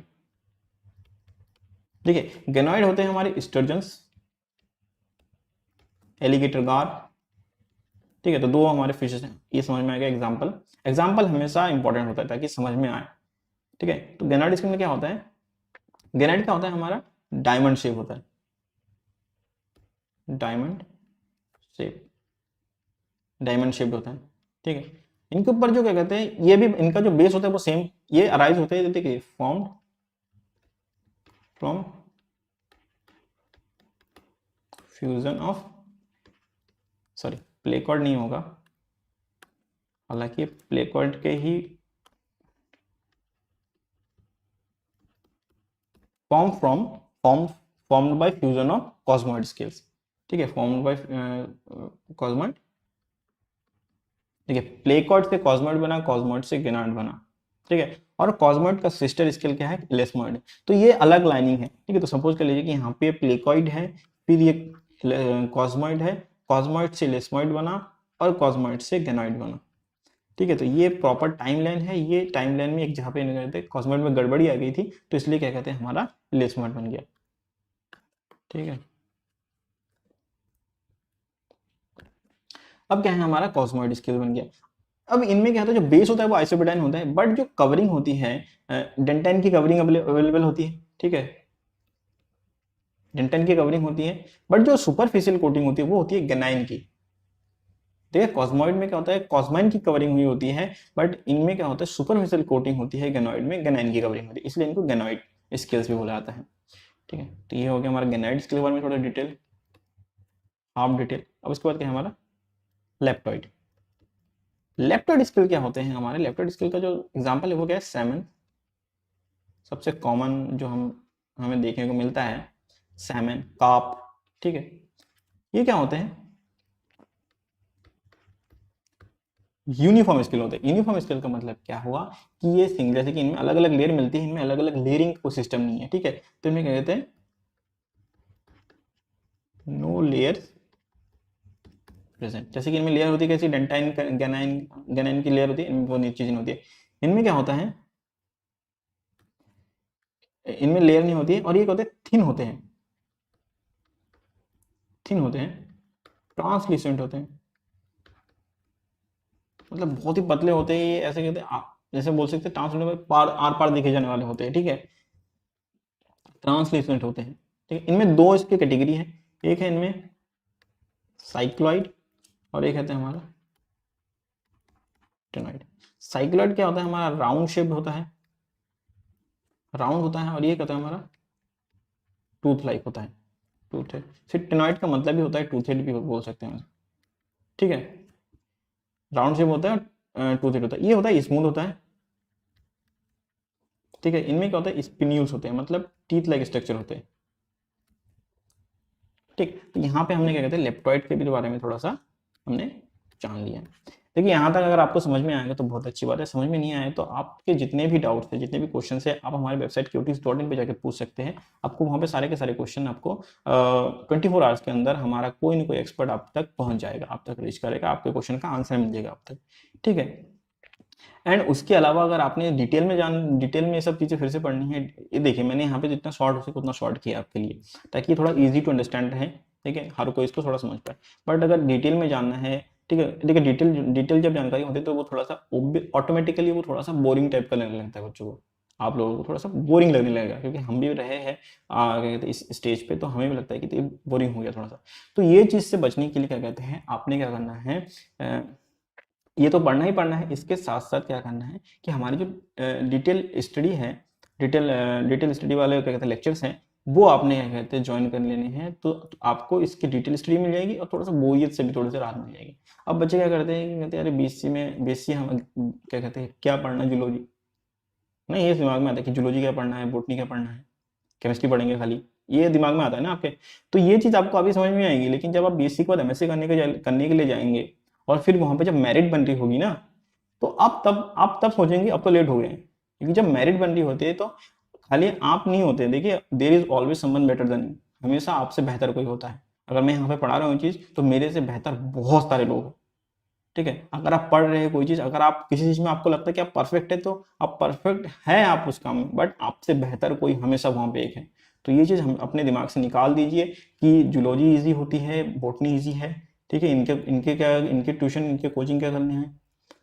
देखिए गेनोइड होते हैं हमारे स्टर्जन्स, एलिगेटर गार, ठीक है। तो दो हमारे फिशेस हैं, ये समझ में आ गया। एग्जाम्पल हमेशा इंपॉर्टेंट होता है ताकि समझ में आए, ठीक है। तो गेनोइड स्केल में क्या होता है, गेनोइड क्या होता है हमारा, डायमंड शेप होता है, डायमंड शेप होता है, ठीक है। इनके ऊपर जो क्या कहते हैं, ये भी इनका जो बेस होता है वो सेम, ये अराइज होते हैं, देखिए formed from fusion of, sorry placoid नहीं होगा, हालांकि प्लेकॉर्ड के ही formed by fusion of cosmoid scales, ठीक है, फॉर्म्ड बाय कॉस्मोइड, ठीक है। प्लेकॉर्ड से कॉस्मोइड बना, कॉस्मोइड से गेनोइड बना, ठीक है। और कॉस्मोइड का सिस्टर स्केल क्या है, इलेस्मोइड, तो ये अलग लाइनिंग है, ठीक है। तो सपोज कर लीजिए कि यहाँ पे प्लेकॉइड है, फिर ये कॉस्मोइड है, कॉस्मोइड से इलेस्मोइड बना और कॉस्मोइड से गेनोइड बना, ठीक है। तो ये प्रॉपर टाइमलाइन है, ये टाइमलाइन में एक जहाँ पे कहते हैं कॉस्मोइड में गड़बड़ी आ गई थी, तो इसलिए क्या कहते हैं हमारा लेस्मोइड बन गया। ठीक है, अब क्या है हमारा कॉस्मोइड स्केल बन गया। अब इनमें क्या होता है, जो बेस होता है वो आइसोप्रोटाइन होता है, बट जो कवरिंग होती है डेंटाइन की कवरिंग अवेलेबल होती है। ठीक है, डेंटाइन की कवरिंग होती है, बट जो सुपरफिशियल कोटिंग होती है वो होती है गेनाइन की। देखिए कॉस्मोइड में क्या होता है, कॉस्माइन की कवरिंग हुई होती है, बट इनमें क्या होता है सुपरफिशियल कोटिंग होती है गेनोइड में, गेनाइन की कवरिंग होती है, इसलिए इनको गेनोइड स्केल्स भी बोला जाता है। ठीक है, तो ये हो गया हमारा गेनाइड स्केल के बारे में थोड़ा डिटेल, हाफ डिटेल। अब उसके बाद क्या है हमारा लेप्टॉइड। लेप्टॉइड स्केल क्या होते हैं हमारे, लेप्टॉइड स्केल का जो एग्जांपल है वो क्या है, सैमन, सबसे कॉमन जो हमें देखने को मिलता है, सैमन, कार्प। ठीक है, ये क्या होते हैं, यूनिफॉर्म स्केल होते हैं। यूनिफॉर्म स्केल का मतलब क्या हुआ कि ये सिंगल, जैसे कि इनमें अलग अलग लेयर मिलती है, इनमें अलग अलग लेयरिंग को सिस्टम नहीं है। ठीक है, तो इनमें क्या कहते हैं, नो लेयर प्रेजेंट। जैसे कि इनमें लेयर होती है कैसी, डेंटाइन, गैनाइन, गैनाइन की लेयर होती है, इनमें वो चीज नहीं होती है। इनमें क्या होता है, इनमें लेयर नहीं होती है, और ये क्या होते हैं, थिन होते हैं, थिन होते हैं, ट्रांसल्यूसेंट होते हैं, मतलब बहुत ही पतले होते हैं ये, ऐसे कहते हैं जैसे बोल सकते हैं ट्रांसल्यूसेंट, पार आर पार देखे जाने वाले होते हैं। ठीक है, ट्रांसल्यूसेंट होते हैं। ठीक है, इनमें दो इसकी कैटेगरी है, एक है इनमें साइक्लॉइड और एक है हमारा टेनॉइड। साइक्लॉइड क्या होता है हमारा, राउंड शेप होता है, राउंड होता है, और ये क्या होता है हमारा टूथ लाइक होता है, टूथ हेड। फिर टेनॉइड का मतलब भी होता है टूथ हेड भी बोल सकते हैं। ठीक है, राउंड शेप होता है, टूथ हेड होता है, ये होता है स्मूथ होता है। ठीक है, इनमें क्या होता है, स्पिन्यूल्स होते हैं, मतलब टीथ लाइक स्ट्रक्चर होते हैं। ठीक, तो यहाँ पे हमने क्या कहते हैं लेप्टॉइड के भी बारे में थोड़ा सा हमने जान लिया। देखिए यहाँ तक अगर आपको समझ में आएगा तो बहुत अच्छी बात है, समझ में नहीं आए तो आपके जितने भी डाउट्स है, जितने भी क्वेश्चन है, आप हमारे वेबसाइट qtix.in पे जाकर पूछ सकते हैं। आपको वहाँ पे सारे के सारे क्वेश्चन आपको 24 आवर्स के अंदर हमारा कोई ना कोई एक्सपर्ट आप तक पहुँच जाएगा, आप तक रीच करेगा, आपके क्वेश्चन का आंसर मिल जाएगा आप तक। ठीक है, एंड उसके अलावा अगर आपने डिटेल में ये सब चीज़ें फिर से पढ़नी है, ये देखिए मैंने यहाँ पे जितना शॉर्ट हो सके उतना शॉर्ट किया आपके लिए, ताकि थोड़ा इजी टू अंडरस्टैंड रहे। ठीक है, हर कोई इसको थोड़ा समझ पाए, बट अगर डिटेल में जानना है, ठीक है, देखिए डिटेल जब जानकारी होती है तो वो थोड़ा सा ऑटोमेटिकली वो थोड़ा सा बोरिंग टाइप का लगने लगता है बच्चों को, आप लोगों को थोड़ा सा बोरिंग लगने लगेगा, क्योंकि हम भी रहे हैं क्या कहते हैं इस स्टेज पे, तो हमें भी लगता है कि बोरिंग हो गया थोड़ा सा। तो ये चीज़ से बचने के लिए क्या कहते हैं, आपने क्या करना है, ये तो पढ़ना ही पढ़ना है, इसके साथ साथ क्या करना है कि हमारी जो डिटेल स्टडी है, डिटेल स्टडी वाले क्या कहते हैं लेक्चर्स हैं, वो आपने क्या कहते हैं ज्वाइन कर लेने हैं, तो आपको इसकी डिटेल स्टडी मिल जाएगी और थोड़ा सा बोरियत से भी थोड़ी सी राहत मिल जाएगी। अब बच्चे क्या करते हैं, कहते हैं अरे बीएससी हम क्या कहते हैं क्या पढ़ना, जूलॉजी, नहीं ये दिमाग में आता है कि जूलॉजी क्या पढ़ना है, बोटनी क्या पढ़ना है, केमिस्ट्री पढ़ेंगे खाली, ये दिमाग में आता है ना आपके। तो ये चीज़ आपको अभी समझ में आएगी, लेकिन जब आप बीएससी के बाद एमएससी करने के लिए जाएंगे और फिर वहां पे जब मेरिट बन रही होगी ना, तो आप तब सोचेंगे अब तो लेट हो गए हैं, क्योंकि जब मेरिट बन रही होती है तो खाली आप नहीं होते, देखिए there is always someone better than you, हमेशा आपसे बेहतर कोई होता है। अगर मैं यहाँ पे पढ़ा रहा हूँ चीज़ तो मेरे से बेहतर बहुत सारे लोग हैं। ठीक है, अगर आप पढ़ रहे हैं कोई चीज़, अगर आप किसी चीज़ में आपको लगता है कि आप परफेक्ट है, तो आप परफेक्ट है आप उस काम में, बट आपसे बेहतर कोई हमेशा वहाँ पे एक है। तो ये चीज़ हम अपने दिमाग से निकाल दीजिए कि जूलॉजी ईजी होती है, बोटनी ईजी है। ठीक है, इनके ट्यूशन, इनके कोचिंग क्या करने हैं।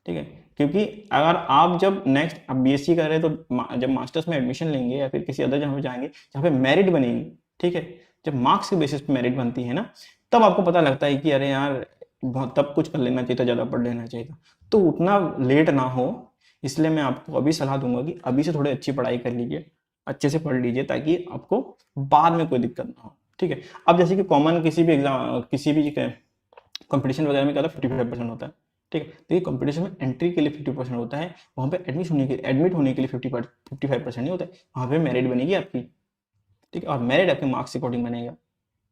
ठीक है, क्योंकि अगर आप जब नेक्स्ट आप बीएससी कर रहे हैं तो जब मास्टर्स में एडमिशन लेंगे या फिर किसी अदर जगह पे जाएंगे जहाँ पे मेरिट बनेगी, ठीक है, जब मार्क्स के बेसिस पे मेरिट बनती है ना, तब आपको पता लगता है कि अरे यार बहुत तब कुछ कर लेना चाहिए था, ज़्यादा पढ़ लेना चाहिए था। तो उतना लेट ना हो, इसलिए मैं आपको अभी सलाह दूंगा कि अभी से थोड़ी अच्छी पढ़ाई कर लीजिए, अच्छे से पढ़ लीजिए, ताकि आपको बाद में कोई दिक्कत ना हो। ठीक है, अब जैसे कि कॉमन किसी भी एग्जाम, किसी भी कंपटीशन वगैरह में क्या होता है 55% होता है। ठीक है, तो ये कंपटीशन में एंट्री के लिए 50% होता है, वहाँ पे एडमिट होने के लिए 55% नहीं होता है, वहाँ पे मेरिट बनेगी आपकी। ठीक है, और मेरिट आपके मार्क्स के अकॉर्डिंग बनेगा।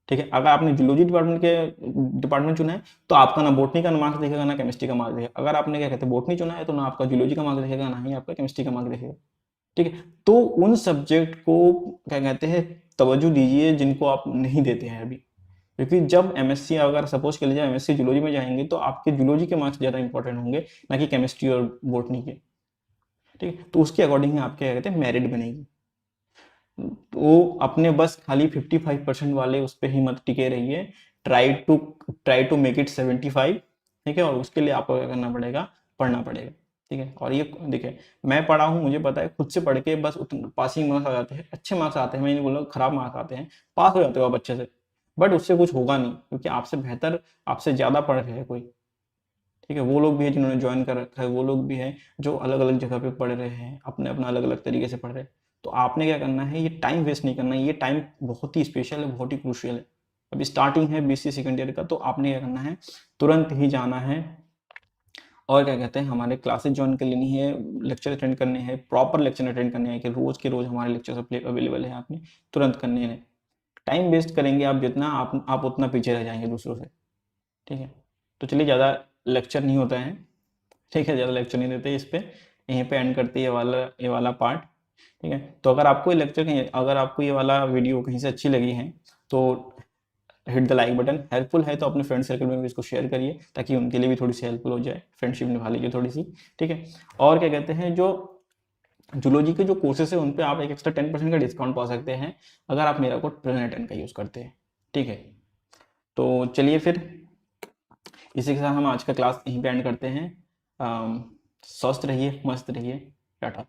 ठीक है, अगर आपने जूलॉजी डिपार्टमेंट चुना है तो आपका ना बोटनी का मार्क्स देखेगा ना केमिस्ट्री का मार्क्स देखेगा। अगर आपने क्या कहते हैं बोटनी चुना है तो ना आपका जूलॉजी का मार्क्स देखेगा ना ही आपका केमिस्ट्री का मार्क्स देखेगा। ठीक है, तो उन सब्जेक्ट को क्या कहते हैं तवज्जो दीजिए जिनको आप नहीं देते हैं अभी। क्योंकि जब एमएससी अगर सपोज कर लीजिए एमएससी जूलॉजी में जाएंगे तो आपके जूलॉजी के मार्क्स ज़्यादा इंपॉर्टेंट होंगे ना कि केमिस्ट्री और बॉटनी के, ठीक है। तो उसके अकॉर्डिंग ही आपके क्या कहते हैं मेरिट बनेगी। तो अपने बस खाली 55% वाले उस पर ही मत टिके रहिए, ट्राई टू मेक इट 75, ठीक है। और उसके लिए आपको क्या करना पड़ेगा, पढ़ना पड़ेगा, ठीक है। और ये देखिए मैं पढ़ा हूँ, मुझे पता है खुद से पढ़ के बस पासिंग मार्क्स आ जाते हैं, अच्छे मार्क्स आते हैं, मैं नहीं बोल रहा खराब मार्क्स आते हैं, पास हो जाते हो आप अच्छे से, बट उससे कुछ होगा नहीं क्योंकि आपसे बेहतर, आपसे ज़्यादा पढ़ रहे हैं कोई, ठीक है। वो लोग भी हैं जिन्होंने ज्वाइन कर रखा है, वो लोग भी हैं जो अलग अलग जगह पे पढ़ रहे हैं, अपने अपना अलग अलग तरीके से पढ़ रहे हैं। तो आपने क्या करना है, ये टाइम वेस्ट नहीं करना है, ये टाइम बहुत ही स्पेशल है, बहुत ही क्रूशियल है। अभी स्टार्टिंग है बीएससी सेकेंड ईयर का, तो आपने क्या करना है, तुरंत ही जाना है और क्या कहते हैं हमारे क्लासेस ज्वाइन कर लेनी है, लेक्चर अटेंड करने हैं, प्रॉपर लेक्चर अटेंड करने हैं कि रोज के रोज हमारे लेक्चर अवेलेबल है, आपने तुरंत करने हैं। टाइम वेस्ट करेंगे आप जितना, आप उतना पीछे रह जाएंगे दूसरों से, ठीक है। तो चलिए ज़्यादा लेक्चर नहीं होता है, ठीक है, ज़्यादा लेक्चर नहीं देते इस पे, यहीं पे एंड करते हैं ये वाला पार्ट, ठीक है। तो अगर आपको ये लेक्चर कहीं, अगर आपको ये वाला वीडियो कहीं से अच्छी लगी है तो hit the like button, helpful है तो अपने फ्रेंड सर्कल में भी इसको शेयर करिए ताकि उनके लिए भी थोड़ी सी हेल्पफुल हो जाए, फ्रेंडशिप निभा लीजिए थोड़ी सी, ठीक है। और क्या कहते हैं जो जूलॉजी के जो कोर्सेस है उन पे आप एक एक्स्ट्रा 10% का डिस्काउंट पा सकते हैं अगर आप मेरा कोड प्रेरणा10 का यूज़ करते हैं, ठीक है। तो चलिए फिर इसी के साथ हम आज का क्लास यहीं पे एंड करते हैं। स्वस्थ रहिए, मस्त रहिए, टाटा।